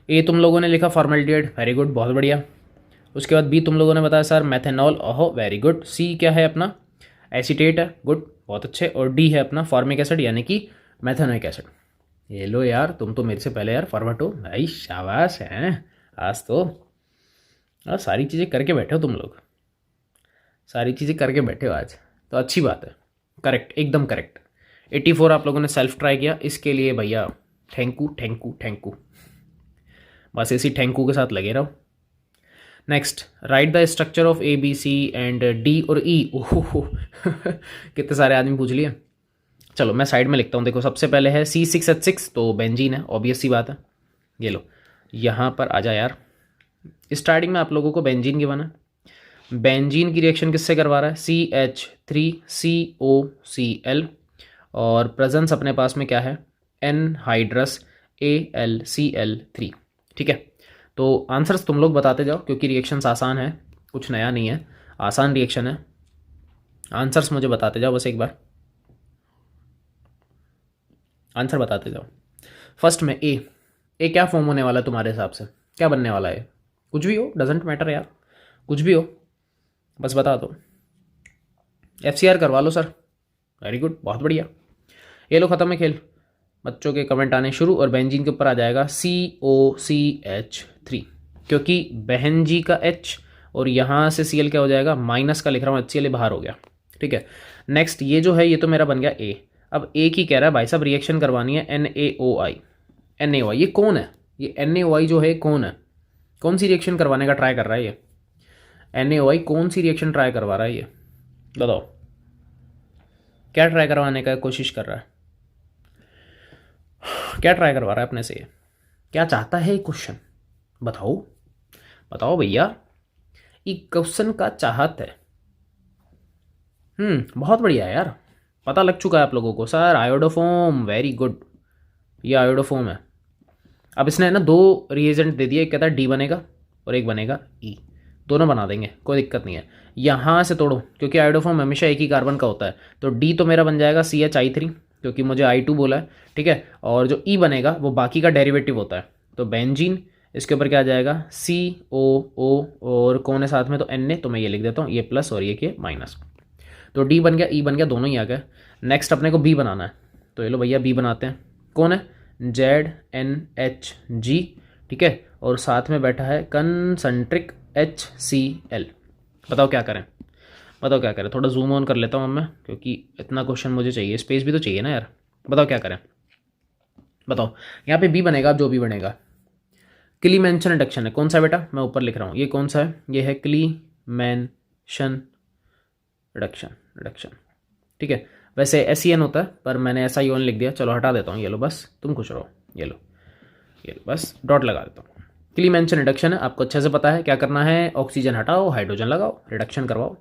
ए तुम लोगों ने लिखा फॉर्मेल्डिहाइड, वेरी गुड, बहुत बढ़िया। उसके बाद बी तुम लोगों ने बताया सर मेथेनॉल, ओहो वेरी गुड। सी क्या है अपना? एसीटेट है, गुड, बहुत अच्छे। और डी है अपना फॉर्मिक एसिड यानी कि मेथेनोइक एसिड। ये लो यार, तुम तो मेरे से पहले यार फॉरवर्ड हो भाई, शाबाश हैं आज तो। सारी चीज़ें करके बैठे हो तुम लोग, सारी चीज़ें करके बैठे हो आज, तो अच्छी बात है। करेक्ट, एकदम करेक्ट। 84 आप लोगों ने सेल्फ ट्राई किया, इसके लिए भैया थैंकू थैंकू थैंकू, बस इसी थैंकू के साथ लगे रहो। Next, write the structure of A B C and D और E। ओहो कितने सारे आदमी पूछ लिए। चलो मैं साइड में लिखता हूँ, देखो सबसे पहले है C6H6, तो बेंजीन है, ऑब्वियस सी बात है। ये लो यहाँ पर आ जा यार, स्टार्टिंग में आप लोगों को बेंजीन गिवन है। बेंजीन की रिएक्शन किससे करवा रहा है? CH3COCl, और प्रेजेंस अपने पास में क्या है? Anhydrous AlCl3। ठीक है, तो आंसर्स तुम लोग बताते जाओ क्योंकि रिएक्शंस आसान है, कुछ नया नहीं है, आसान रिएक्शन है। आंसर्स मुझे बताते जाओ बस एक बार, आंसर बताते जाओ। फर्स्ट में ए क्या फॉर्म होने वाला है तुम्हारे हिसाब से? क्या बनने वाला है? कुछ भी हो, डजेंट मैटर यार, कुछ भी हो, बस बता दो। FCR करवा लो सर, वेरी गुड, बहुत बढ़िया। ये लो ख़त्म है खेल, बच्चों के कमेंट आने शुरू, और बेंजीन के ऊपर आ जाएगा COCH3, क्योंकि बहन जी का H और यहाँ से Cl क्या हो जाएगा? माइनस का लिख रहा हूँ, HCl बाहर हो गया। ठीक है, नेक्स्ट ये जो है ये तो मेरा बन गया A। अब A की कह रहा है भाई साहब रिएक्शन करवानी है NaOI। NaOI ये कौन है? ये NaOI जो है कौन है? कौन सी रिएक्शन करवाने का ट्राई कर रहा है ये? NaOI कौन सी रिएक्शन ट्राई करवा रहा है ये? बताओ, क्या ट्राई करवाने का कोशिश कर रहा है? क्या ट्राई करवा रहा है अपने से? क्या चाहता है ये क्वेश्चन? बताओ बताओ भैया, ये क्वेश्चन का चाहत है। बहुत बढ़िया यार, पता लग चुका है आप लोगों को। सर आयोडोफोम, वेरी गुड, ये आयोडोफोम है। अब इसने है ना 2 रिएजेंट दे दिए, एक कहता है D बनेगा और एक बनेगा E, दोनों बना देंगे, कोई दिक्कत नहीं है। यहाँ से तोड़ो क्योंकि आयोडोफोम हमेशा एक ही कार्बन का होता है, तो D तो मेरा बन जाएगा CHI3 क्योंकि मुझे I2 बोला है, ठीक है, और जो E बनेगा वो बाकी का डेरिवेटिव होता है, तो बेंजीन इसके ऊपर क्या आ जाएगा COO, और कौन है साथ में तो N है, तो मैं ये लिख देता हूँ, ये प्लस और ये माइनस। तो D बन गया, E बन गया, दोनों ही आ गए। नेक्स्ट अपने को B बनाना है, तो ये लो भैया B बनाते हैं। कौन है? ZNHG, ठीक है, और साथ में बैठा है कंसंट्रिक HCl। बताओ क्या करें, बताओ क्या करें। थोड़ा जूम ऑन कर लेता हूँ मैं, क्योंकि इतना क्वेश्चन मुझे चाहिए, स्पेस भी तो चाहिए ना यार। बताओ क्या करें, बताओ। यहाँ पे बी बनेगा, अब जो भी बनेगा। क्लीमेंशन रिडक्शन है, कौन सा बेटा? मैं ऊपर लिख रहा हूँ, ये कौन सा है? ये है क्लीमेंशन रिडक्शन, रिडक्शन, ठीक है। वैसे SEN होता है, पर मैंने SION लिख दिया, चलो हटा देता हूँ, ये लो बस, तुम खुश रहो, ये लो, ये लो बस, डॉट लगा देता हूँ। क्लीमेंशन रिडक्शन है, आपको अच्छे से पता है क्या करना है, ऑक्सीजन हटाओ, हाइड्रोजन लगाओ, रिडक्शन करवाओ।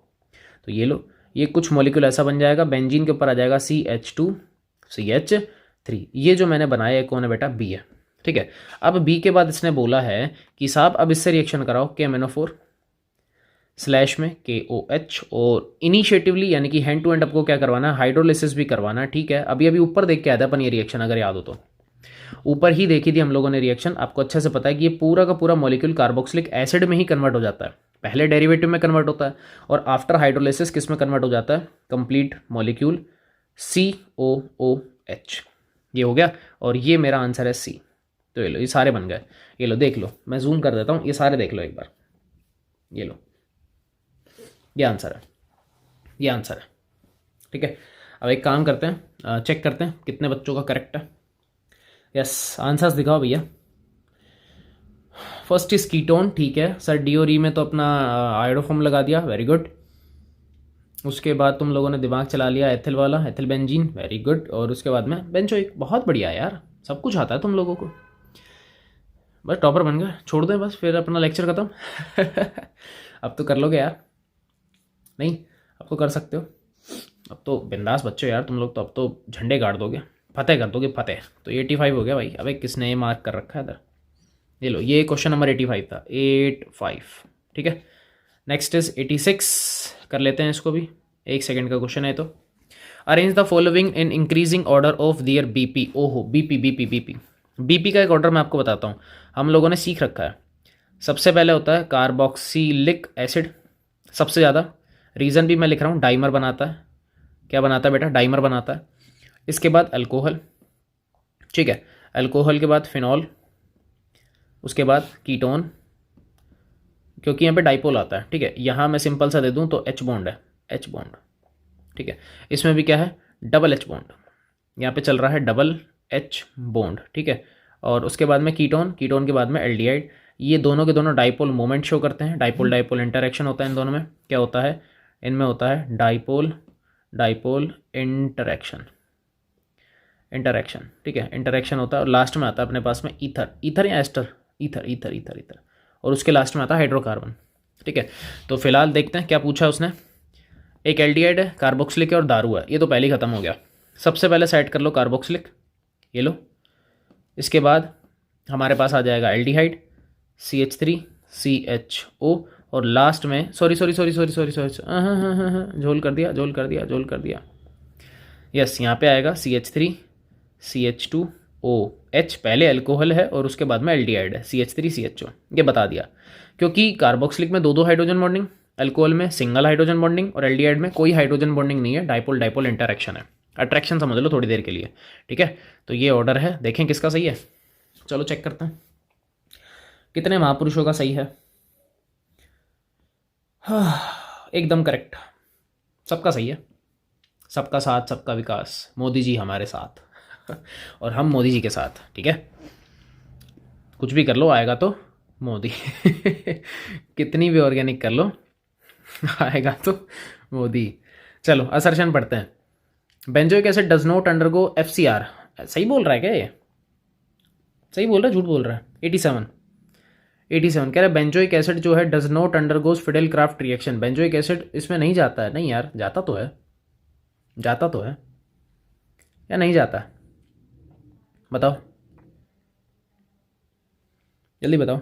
तो ये लो, ये कुछ मॉलिक्यूल ऐसा बन जाएगा, बेंजीन के ऊपर आ जाएगा CH2CH3। ये जो मैंने बनाया है कौन है बेटा? बी है, ठीक है। अब बी के बाद इसने बोला है कि साहब अब इससे रिएक्शन कराओ KMnO4 स्लैश में KOH, और इनिशिएटिवली यानी कि हैंड टू हैंड आपको क्या करवाना है, हाइड्रोलिसिस भी करवाना है, ठीक है। अभी अभी ऊपर देख के आया था अपन ये रिएक्शन, अगर याद हो तो ऊपर ही देखी थी हम लोगों ने रिएक्शन। आपको अच्छे से पता है कि ये पूरा का पूरा मॉलिक्यूल कार्बोक्सिलिक एसिड में ही कन्वर्ट हो जाता है, पहले डेरिवेटिव में कन्वर्ट होता है, और आफ्टर हाइड्रोलिसिस किस में कन्वर्ट हो जाता है? Complete molecule COOH। ये हो गया, और ये मेरा आंसर है C। तो ये लो, ये सारे बन गए, ये लो देख लो, मैं जूम कर देता हूँ, ये सारे देख लो एक बार, ये लो, ये आंसर है, ये आंसर है, ठीक है। अब एक काम करते हैं, चेक करते हैं कितने बच्चों का करेक्ट है। यस, आंसर्स दिखाओ भैया। फर्स्ट इज कीटोन, ठीक है सर। डी और ई में तो अपना आयोडोफॉर्म लगा दिया, वेरी गुड। उसके बाद तुम लोगों ने दिमाग चला लिया एथिल वाला, एथिल बेंजीन, वेरी गुड। और उसके बाद में बेंजोइक, बहुत बढ़िया यार, सब कुछ आता है तुम लोगों को, बस टॉपर बन गए। छोड़ दें बस, फिर अपना लेक्चर खत्म। अब तो कर लोगे यार, नहीं अब तो कर सकते हो, अब तो बिंदास बच्चों यार तुम लोग तो, अब तो झंडे गाड़ दोगे, फतेह कर दोगे, फतेह। तो 85 हो गया भाई। अबे किसने ये मार्क कर रखा है इधर? ये लो, ये क्वेश्चन नंबर 85 था, 85, ठीक है। नेक्स्ट इज 86, कर लेते हैं इसको भी, 1 सेकंड का क्वेश्चन है। तो arrange the following in increasing order of their BP। ओहो, BP का एक ऑर्डर मैं आपको बताता हूँ, हम लोगों ने सीख रखा है। सबसे पहले होता है कार्बोक्सिलिक एसिड, सबसे ज़्यादा, रीज़न भी मैं लिख रहा हूँ, डाइमर बनाता है। क्या बनाता है बेटा? डाइमर बनाता है। इसके बाद अल्कोहल, ठीक है, अल्कोहल के बाद फिनॉल, उसके बाद कीटोन, क्योंकि यहाँ पे डाइपोल आता है, ठीक है। यहाँ मैं सिंपल सा दे दूँ तो H बॉन्ड है, H बॉन्ड, ठीक है। इसमें भी क्या है? डबल H बॉन्ड, यहाँ पे चल रहा है डबल H बॉन्ड, ठीक है। और उसके बाद में कीटोन, कीटोन के बाद में एल्डिहाइड। ये दोनों के दोनों डाइपोल मोमेंट शो करते हैं, डाइपोल डाइपोल इंटरेक्शन होता है इन दोनों में। क्या होता है इनमें? होता है डाइपोल डाइपोल इंटरेक्शन, इंटरेक्शन, ठीक है, इंटरेक्शन होता है। और लास्ट में आता है अपने पास में ईथर, ईथर या ester, ether ether ether ether, और उसके लास्ट में आता है हाइड्रोकार्बन, ठीक है। तो फिलहाल देखते हैं क्या पूछा उसने। एक एल्डिहाइड है, कार्बोक्सिलिक है और दारू है, ये तो पहले ही खत्म हो गया। सबसे पहले साइड कर लो कार्बोक्सिलिक, ये लो। इसके बाद हमारे पास आ जाएगा एल्डिहाइड CH3CHO, और लास्ट में sorry sorry sorry sorry sorry sorry झोल कर दिया, झोल कर दिया, झोल कर दिया। यस, यहाँ पे आएगा CH3CH2OH, पहले अल्कोहल है और उसके बाद में एल्डिहाइड है CH3CHO, ये बता दिया। क्योंकि कार्बोक्सिलिक में दो हाइड्रोजन बॉन्डिंग, अल्कोहल में सिंगल हाइड्रोजन बॉन्डिंग, और एल्डिहाइड में कोई हाइड्रोजन बॉन्डिंग नहीं है, डाइपोल डाइपोल इंटरेक्शन है, अट्रैक्शन समझ लो थोड़ी देर के लिए, ठीक है। तो ये ऑर्डर है, देखें किसका सही है। चलो चेक करते हैं कितने महापुरुषों का सही है। एकदम करेक्ट, सबका सही है। सबका साथ सबका विकास, मोदी जी हमारे साथ और हम मोदी जी के साथ, ठीक है। कुछ भी कर लो, आएगा तो मोदी। कितनी भी ऑर्गेनिक कर लो, आएगा तो मोदी। चलो असर्शन पढ़ते हैं। Benzoic acid does not undergo FCR, सही बोल रहा है क्या ये? सही बोल रहा है, झूठ बोल रहा है? 87 कह रहा है बेंजोइक एसिड जो है does not undergoes Fidel craft reaction. Benzoic acid इसमें नहीं जाता है। नहीं यार, जाता तो है, जाता तो है या नहीं जाता? बताओ जल्दी बताओ।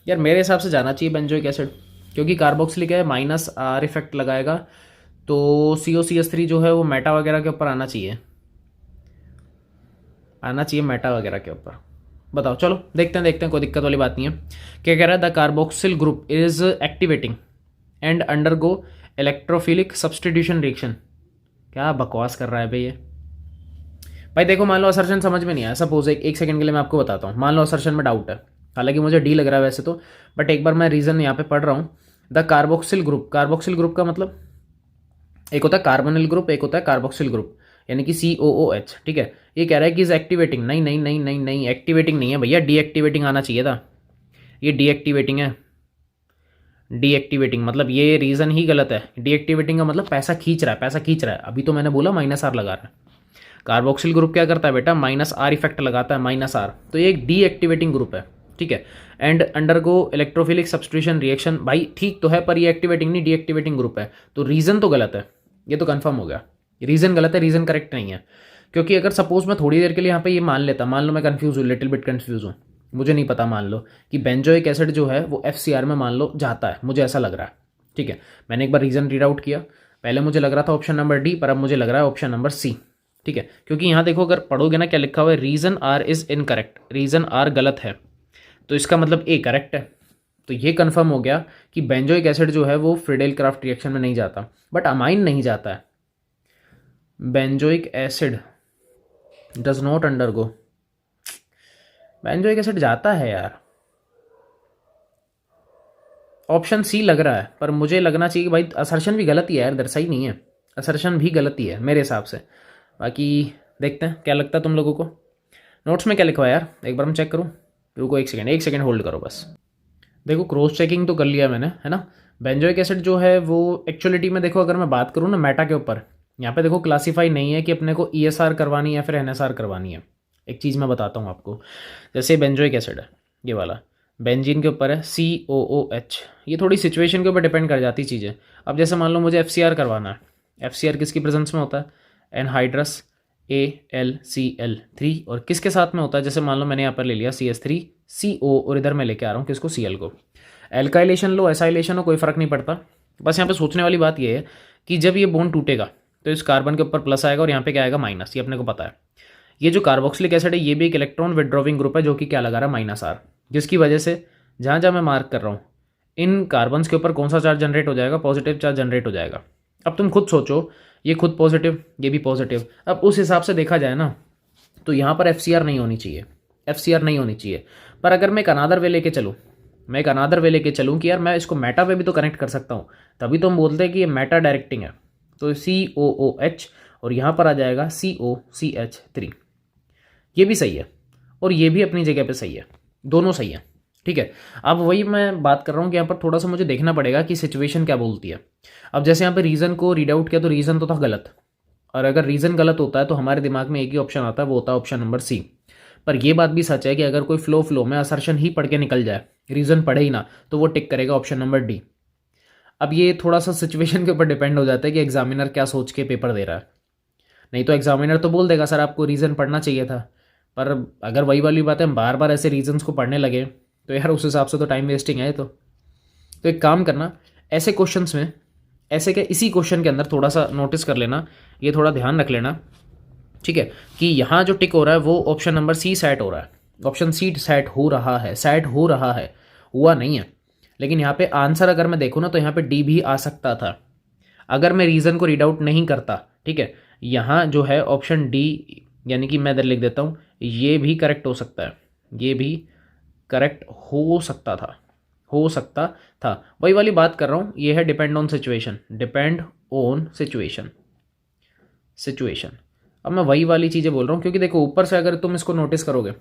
यार मेरे हिसाब से जाना चाहिए बेंजोइक एसिड, क्योंकि कार्बोक्सिलिक है, -R इफेक्ट लगाएगा, तो COCH3 जो है वो मेटा वगैरह के ऊपर आना चाहिए। आना चाहिए मेटा वगैरह के ऊपर। बताओ, चलो देखते हैं, कोई दिक्कत वाली बात नहीं है। क्या कह रहा है, the carboxyl group is activating and undergo electrophilic substitution reaction. क्या बकवास कर रहा है भाई ये। भाई देखो, मान लो असर्शन समझ में नहीं आया, सपोज एक सेकंड के लिए मैं आपको बताता हूँ। मान लो असर्शन में डाउट है, हालांकि मुझे डी लग रहा है वैसे तो, बट एक बार मैं रीजन यहाँ पे पढ़ रहा हूँ। The carboxyl group, carboxyl group का मतलब एक होता है कार्बोनिल ग्रुप, एक होता है कार्बोक्सिल ग्रुप, यानी कि COOH। ठीक है, ये कह रहा है कि इज एक्टिवेटिंग। नहीं नहीं नहीं नहीं नहीं, एक्टिवेटिंग नहीं है भैया, डीएक्टिवेटिंग आना चाहिए था। ये डीएक्टिवेटिंग है, डीएक्टिवेटिंग मतलब ये रीजन ही गलत है। डीएक्टिवेटिंग का मतलब पैसा खींच रहा है, पैसा खींच रहा है। अभी तो मैंने बोला -R लगा रहा है। कार्बोक्सिल ग्रुप क्या करता है बेटा, -R इफेक्ट लगाता है, -R। तो ये एक डीएक्टिवेटिंग ग्रुप है। ठीक है, and undergo electrophilic substitution reaction. भाई ठीक तो है, पर ये एक्टिवेटिंग नहीं डीएक्टिवेटिंग ग्रुप है, तो रीजन तो गलत है। ये तो कंफर्म हो गया, रीजन गलत है, रीजन करेक्ट नहीं है। क्योंकि अगर सपोज मैं थोड़ी देर के लिए यहाँ पे ये मान लेता, मान लो मैं कंफ्यूज हूँ, लिटिल बिट कंफ्यूज हूँ, मुझे नहीं पता, मान लो कि बेंजोइक एसिड जो है वो FCR में मान लो जाता है, मुझे ऐसा लग रहा है। ठीक है, मैंने एक बार रीजन रीड आउट किया, पहले मुझे लग रहा था ऑप्शन नंबर डी, पर अब मुझे लग रहा है ऑप्शन नंबर सी। ठीक है, क्योंकि यहाँ देखो, अगर पढ़ोगे ना क्या लिखा हुआ है, reason R is incorrect, reason R गलत है, तो इसका मतलब ए करेक्ट है। तो ये कंफर्म हो गया कि बेंजोइक एसिड जो है वो फ्रीडेल क्राफ्ट रिएक्शन में नहीं जाता, बट अमाइन नहीं जाता है। Benzoic acid does not undergo, benzoic acid जाता है यार। ऑप्शन सी लग रहा है, पर मुझे लगना चाहिए कि भाई असर्शन भी गलत ही है यार, इधर सही नहीं है, असर्शन भी गलत ही है मेरे हिसाब से। बाकी देखते हैं क्या लगता है तुम लोगों को। नोट्स में क्या लिखा है यार, एक बार मैं चेक करूँ। रुको एक सेकेंड होल्ड करो बस। देखो क्रॉस चेकिंग तो कर लिया मैंने, है ना। बेंजोइक एसिड जो है वो एक्चुअलिटी में देखो, अगर मैं बात करूँ ना मेटा के ऊपर, यहाँ पे देखो क्लासीफाई नहीं है कि अपने को ESR करवानी है या फिर NSR करवानी है। एक चीज़ मैं बताता हूँ आपको, जैसे बेंजोइक एसिड है ये वाला, बेंजीन के ऊपर है COOH, ये थोड़ी सिचुएशन के ऊपर डिपेंड कर जाती चीज़ें। अब जैसे मान लो मुझे FCR करवाना है, FCR किसकी प्रेजेंस में होता है, एनहाइड्रस AlCl3, और किसके साथ में होता है, जैसे मान लो मैंने यहाँ पर ले लिया CH3CO, और इधर मैं लेके आ रहा हूँ किसको, Cl को। एल्काइलेशन लो एसाइलेशन हो, कोई फ़र्क नहीं पड़ता। बस यहाँ पे सोचने वाली बात ये है कि जब ये बॉन्ड टूटेगा तो इस कार्बन के ऊपर प्लस आएगा और यहाँ पे क्या आएगा, माइनस, ये अपने को पता है। ये जो कार्बोक्सिलिक एसिड है ये भी एक इलेक्ट्रॉन विड्रॉविंग ग्रुप है, जो कि क्या लगा रहा है, -R, जिसकी वजह से जहाँ जहाँ मैं मार्क कर रहा हूँ इन कार्बन्स के ऊपर कौन सा चार्ज जनरेट हो जाएगा, पॉजिटिव चार्ज जनरेट हो जाएगा। अब तुम खुद सोचो, ये खुद पॉजिटिव, ये भी पॉजिटिव, अब उस हिसाब से देखा जाए ना तो यहाँ पर FCR नहीं होनी चाहिए, FCR नहीं होनी चाहिए। पर अगर मैं एक अनादर वे लेके चलूँ, मैं एक अनादर वे लेके चलूँ कि यार मैं इसको मेटा पे भी तो कनेक्ट कर सकता हूँ, तभी तो हम बोलते हैं कि ये मेटा डायरेक्टिंग है। तो COOH और यहाँ पर आ जाएगा COCH3, ये भी सही है और ये भी अपनी जगह पे सही है, दोनों सही है। ठीक है, अब वही मैं बात कर रहा हूँ कि यहाँ पर थोड़ा सा मुझे देखना पड़ेगा कि सिचुएशन क्या बोलती है। अब जैसे यहाँ पे रीज़न को रीड आउट किया तो रीज़न तो था गलत, और अगर रीज़न गलत होता है तो हमारे दिमाग में एक ही ऑप्शन आता है, वो होता है ऑप्शन नंबर सी। पर यह बात भी सच है कि अगर कोई फ्लो में असर्शन ही पढ़ के निकल जाए, रीज़न पढ़े ही ना, तो वो टिक करेगा ऑप्शन नंबर डी। अब ये थोड़ा सा सिचुएशन के ऊपर डिपेंड हो जाता है कि एग्जामिनर क्या सोच के पेपर दे रहा है। नहीं तो एग्जामिनर तो बोल देगा सर आपको रीज़न पढ़ना चाहिए था, पर अगर वही वाली बात है हम बार बार ऐसे रीजंस को पढ़ने लगे तो यार उस हिसाब से तो टाइम वेस्टिंग है। तो एक काम करना, ऐसे क्वेश्चंस में, ऐसे के इसी क्वेश्चन के अंदर थोड़ा सा नोटिस कर लेना, ये थोड़ा ध्यान रख लेना, ठीक है, कि यहाँ जो टिक हो रहा है वो ऑप्शन नंबर सी सेट हो रहा है, ऑप्शन सी सेट हो रहा है, सेट हो रहा है, हुआ नहीं है। लेकिन यहाँ पे आंसर अगर मैं देखूँ ना तो यहाँ पे डी भी आ सकता था, अगर मैं रीज़न को रीड आउट नहीं करता। ठीक है, यहाँ जो है ऑप्शन डी, यानी कि मैं इधर लिख देता हूँ, ये भी करेक्ट हो सकता है, ये भी करेक्ट हो सकता था, हो सकता था। वही वाली बात कर रहा हूँ, ये है depend on situation, depend on situation, situation. अब मैं वही वाली चीज़ें बोल रहा हूँ क्योंकि देखो ऊपर से अगर तुम इसको नोटिस करोगे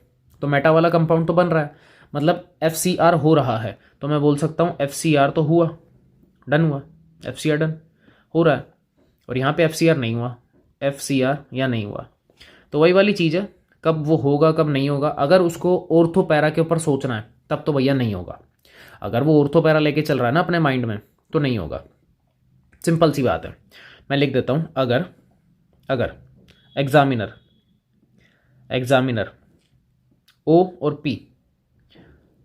तो मेटा वाला कंपाउंड तो बन रहा है, मतलब FCR हो रहा है, तो मैं बोल सकता हूँ FCR तो हुआ, डन हुआ, FCR डन हो रहा है, और यहाँ पे FCR नहीं हुआ, FCR या नहीं हुआ। तो वही वाली चीज़ है, कब वो होगा कब नहीं होगा। अगर उसको ऑर्थोपैरा के ऊपर सोचना है तब तो भैया नहीं होगा, अगर वो ऑर्थोपैरा लेके चल रहा है ना अपने माइंड में तो नहीं होगा, सिंपल सी बात है। मैं लिख देता हूँ, अगर अगर एग्जामिनर एग्जामिनर O और P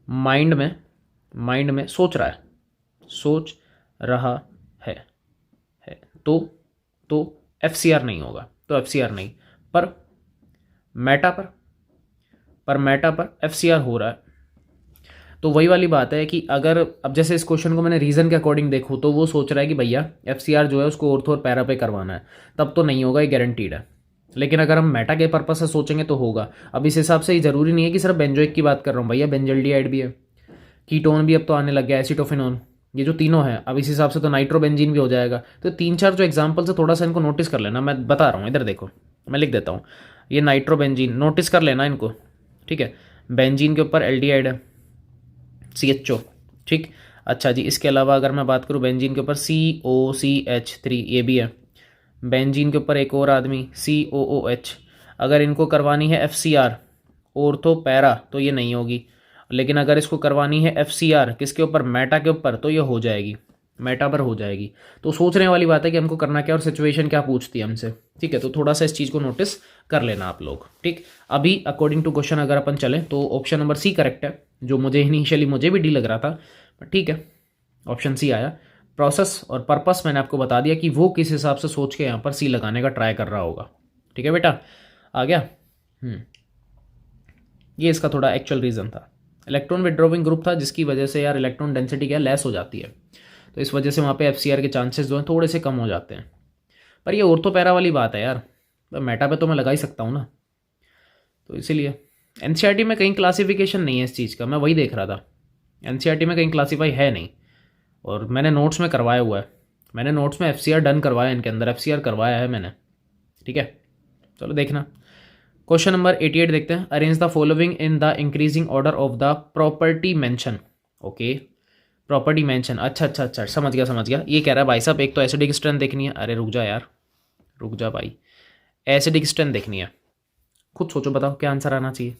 माइंड में सोच रहा है, सोच रहा है तो FCR नहीं होगा, तो FCR नहीं। पर मेटा पर पर मेटा पर FCR हो रहा है। तो वही वाली बात है कि अगर अब जैसे इस क्वेश्चन को मैंने रीज़न के अकॉर्डिंग देखूँ तो वो सोच रहा है कि भैया FCR जो है उसको ऑर्थो और पैरा पे करवाना है, तब तो नहीं होगा, ये गारंटीड है। लेकिन अगर हम मेटा के पर्पज से सोचेंगे तो होगा। अब इस हिसाब से ये जरूरी नहीं है कि सिर्फ बेंजोइक की बात कर रहा हूँ भैया, बेंजल्डिहाइड भी है, कीटोन भी अब तो आने लग गया, एसिटोफिनोन, ये जो तीनों है अब इस हिसाब से तो नाइट्रोबेंजीन भी हो जाएगा। तो 3-4 जो एग्जाम्पल्स है थोड़ा सा इनको नोटिस कर लेना, मैं बता रहा हूँ, इधर देखो मैं लिख देता हूँ, ये नाइट्रोबेंजीन नोटिस कर लेना इनको, ठीक है। बेंजीन के ऊपर एल्डिहाइड है CHO, ठीक। अच्छा जी, इसके अलावा अगर मैं बात करूँ बेंजीन के ऊपर COCH3, ये भी है। बेंजीन के ऊपर एक और आदमी COOH, अगर इनको करवानी है FCR ऑर्थो पैरा तो ये नहीं होगी, लेकिन अगर इसको करवानी है FCR किसके ऊपर, मेटा के ऊपर, तो ये हो जाएगी, मेटा पर हो जाएगी। तो सोचने वाली बात है कि हमको करना क्या और सिचुएशन क्या पूछती है हमसे, ठीक है। तो थोड़ा सा इस चीज़ को नोटिस कर लेना आप लोग, ठीक। अभी अकॉर्डिंग टू क्वेश्चन अगर अपन चलें तो ऑप्शन नंबर C करेक्ट है, जो मुझे इनिशियली मुझे भी डी लग रहा था, ठीक है, ऑप्शन C आया। प्रोसेस और पर्पस मैंने आपको बता दिया कि वो किस हिसाब से सोच के यहाँ पर C लगाने का ट्राई कर रहा होगा, ठीक है बेटा, आ गया। ये इसका थोड़ा एक्चुअल रीज़न था, इलेक्ट्रॉन विड्रॉविंग ग्रुप था जिसकी वजह से यार इलेक्ट्रॉन डेंसिटी क्या लेस हो जाती है, तो इस वजह से वहाँ पे FCR के चांसेस जो हैं थोड़े से कम हो जाते हैं। पर ये ऑर्थोपैरा वाली बात है यार, मेटा पे तो मैं लगा ही सकता हूँ ना, तो इसीलिए NCERT में कहीं क्लासिफिकेशन नहीं है इस चीज़ का, मैं वही देख रहा था, NCERT में कहीं क्लासीफाई है नहीं, और मैंने नोट्स में करवाया हुआ है, मैंने नोट्स में FCR डन करवाया, इनके अंदर FCR करवाया है मैंने, ठीक है। चलो देखना क्वेश्चन नंबर 88 देखते हैं। Arrange the following in the increasing order of the property mention. Okay, property mention, अच्छा, समझ गया। ये कह रहा है भाई साहब एक तो एसिडिक स्ट्रेंथ देखनी है, अरे रुक जा यार, रुक जा भाई, एसिडिक स्ट्रेंथ देखनी है, खुद सोचो बताओ क्या आंसर आना चाहिए।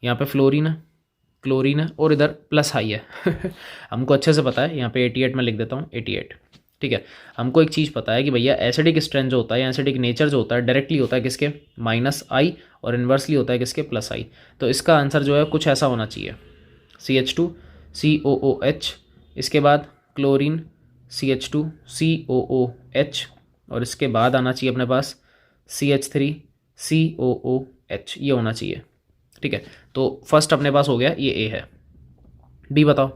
यहाँ पे फ्लोरीन है, क्लोरीन है, और इधर प्लस हाई है हमको अच्छे से पता है, यहाँ पे 88 में लिख देता हूँ 88, ठीक है। हमको एक चीज़ पता है कि भैया एसिडिक स्ट्रेंथ जो होता है, एसिडिक नेचर जो होता है, डायरेक्टली होता है किसके, -I, और इन्वर्सली होता है किसके, +I। तो इसका आंसर जो है कुछ ऐसा होना चाहिए, CH2 COOH, इसके बाद क्लोरीन CH2 COOH, और इसके बाद आना चाहिए अपने पास CH3 COOH, ये होना चाहिए, ठीक है। तो फर्स्ट अपने पास हो गया, ये A है। B बताओ,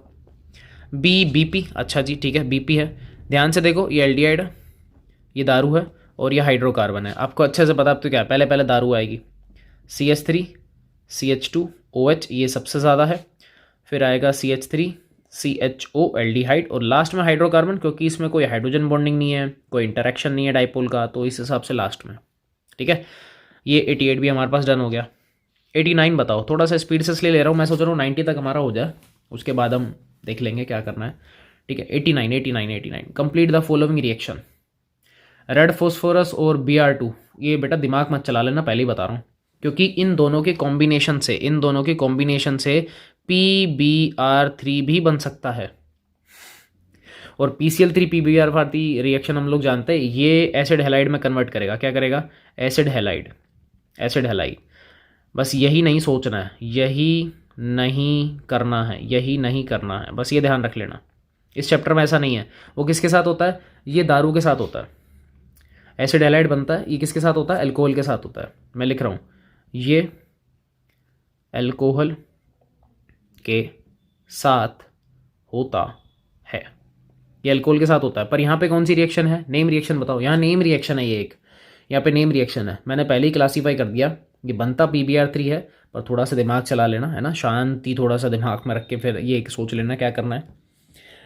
B BP, अच्छा जी ठीक है, BP है। ध्यान से देखो, ये एल्डिहाइड है, ये दारू है, और ये हाइड्रोकार्बन है। आपको अच्छे से पता, अब तो क्या पहले पहले दारू आएगी, CH3 CH2OH, ये सबसे ज़्यादा है, फिर आएगा CH3 CHO एल्डिहाइड, और लास्ट में हाइड्रोकार्बन, क्योंकि इसमें कोई हाइड्रोजन बॉन्डिंग नहीं है, कोई इंटरेक्शन नहीं है डाइपोल का, तो इस हिसाब से लास्ट में, ठीक है। ये 88 भी हमारे पास डन हो गया। 89 बताओ, थोड़ा सा स्पीड से इसलिए ले रहा हूँ, मैं सोच रहा हूँ 90 तक हमारा हो जाए, उसके बाद हम देख लेंगे क्या करना है, ठीक है। 89 complete the following reaction. Red phosphorus और Br2, ये बेटा दिमाग मत चला लेना, पहले ही बता रहा हूँ, क्योंकि इन दोनों के कॉम्बिनेशन से PbR3 भी बन सकता है, और PCl3 PbR3 रिएक्शन हम लोग जानते हैं, ये एसिड हैलाइड में कन्वर्ट करेगा, क्या करेगा, एसिड हैलाइड। बस यही नहीं सोचना है, यही नहीं करना है, बस ये ध्यान रख लेना। इस चैप्टर में ऐसा नहीं है, वो किसके साथ होता है, ये दारू के साथ होता है, एसिड हैलाइड बनता है, ये किसके साथ होता है, अल्कोहल के साथ होता है। मैं लिख रहा हूँ, ये अल्कोहल के साथ होता है, ये अल्कोहल के साथ होता है। पर यहाँ पे कौन सी रिएक्शन है, नेम रिएक्शन बताओ, यहाँ नेम रिएक्शन है, ये एक यहाँ पे नेम रिएक्शन है, मैंने पहले ही क्लासीफाई कर दिया, ये बनता PbR3 है, पर थोड़ा सा दिमाग चला लेना है ना, शांति थोड़ा सा दिमाग में रख के फिर ये सोच लेना क्या करना है।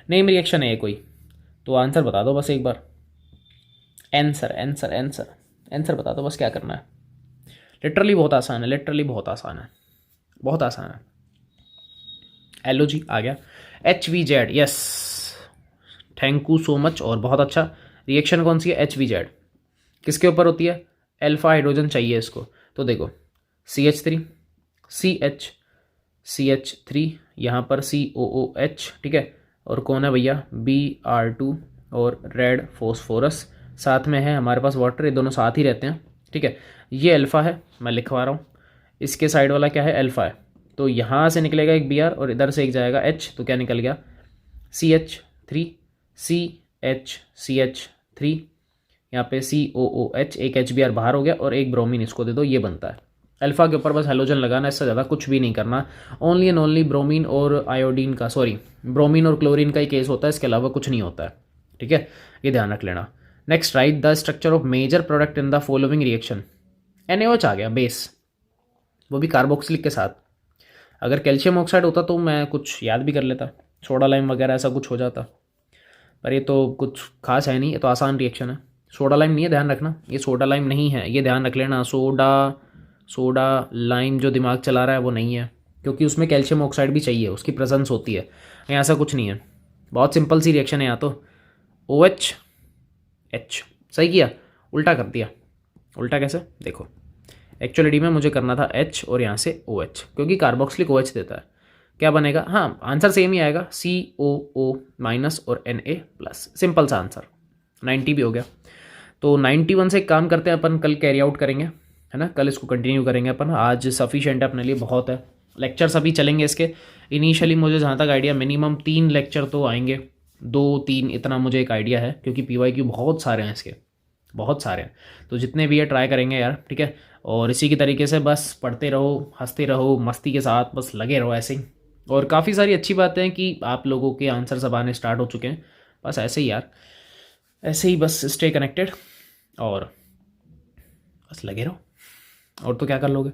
नेम रिएक्शन है ये कोई, तो आंसर बता दो बस एक बार, आंसर बता दो बस क्या करना है। लिटरली बहुत आसान है, LOG आ गया। HVZ, yes, thank you so much, और बहुत अच्छा। रिएक्शन कौन सी है, HVZ, किसके ऊपर होती है, अल्फा हाइड्रोजन चाहिए इसको, तो देखो CH3 CH3, यहाँ पर COOH, ठीक है, और कौन है भैया, Br2, और रेड फॉस्फोरस, साथ में है हमारे पास वाटर, ये दोनों साथ ही रहते हैं, ठीक है। ये अल्फ़ा है, मैं लिखवा रहा हूँ, इसके साइड वाला क्या है, अल्फ़ा है, तो यहाँ से निकलेगा एक Br, और इधर से एक जाएगा H, तो क्या निकल गया, CH3 CH3, यहाँ पे COOH, एक HBr बाहर हो गया, और एक ब्रोमीन इसको दे दो, ये बनता है, अल्फ़ा के ऊपर बस हेलोजन लगाना, इससे ज़्यादा कुछ भी नहीं करना। ओनली एंड ओनली ब्रोमीन और आयोडीन का, सॉरी ब्रोमीन और क्लोरीन का ही केस होता है, इसके अलावा कुछ नहीं होता है। ठीक है, ये ध्यान रख लेना। Next, write the structure of major product in the following reaction. NaOH आ गया बेस, वो भी कार्बोक्सिलिक के साथ। अगर कैल्शियम ऑक्साइड होता तो मैं कुछ याद भी कर लेता, सोडा लाइम वगैरह ऐसा कुछ हो जाता, पर ये तो कुछ खास है नहीं, ये तो आसान रिएक्शन है। सोडा लाइम नहीं है, ध्यान रखना, ये सोडा लाइम नहीं है, ये ध्यान रख लेना। सोडा लाइम जो दिमाग चला रहा है वो नहीं है, क्योंकि उसमें कैल्शियम ऑक्साइड भी चाहिए, उसकी प्रेजेंस होती है। यहाँ ऐसा कुछ नहीं है, बहुत सिंपल सी रिएक्शन है। यहाँ तो OH H, सही किया, उल्टा कर दिया। उल्टा कैसे, देखो एक्चुअली में मुझे करना था H और यहाँ से OH, क्योंकि कार्बोक्सिलिक OH देता है। क्या बनेगा, हाँ आंसर सेम ही आएगा, COO माइनस और Na+, सिंपल सा आंसर। 90 भी हो गया। तो 91 से एक काम करते हैं अपन, कल कैरी आउट करेंगे, है ना, कल इसको कंटिन्यू करेंगे अपन। आज सफिशिएंट है अपने लिए, बहुत है। लेक्चर्स अभी चलेंगे इसके। इनिशियली मुझे जहाँ तक आइडिया, मिनिमम 3 लेक्चर तो आएंगे, 2-3 इतना मुझे एक आइडिया है, क्योंकि PYQ बहुत सारे हैं इसके, बहुत सारे हैं। तो जितने भी है ट्राई करेंगे यार, ठीक है। और इसी की तरीके से बस पढ़ते रहो, हंसते रहो, मस्ती के साथ बस लगे रहो ऐसे ही। और काफ़ी सारी अच्छी बातें हैं कि आप लोगों के आंसर सब आने स्टार्ट हो चुके हैं। बस ऐसे ही यार, ऐसे ही बस स्टे कनेक्टेड और बस लगे रहो, और तो क्या कर लोगे।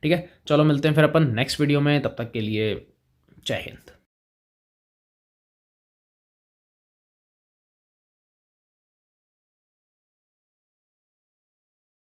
ठीक है, चलो मिलते हैं फिर अपन नेक्स्ट वीडियो में, तब तक के लिए जय हिंद।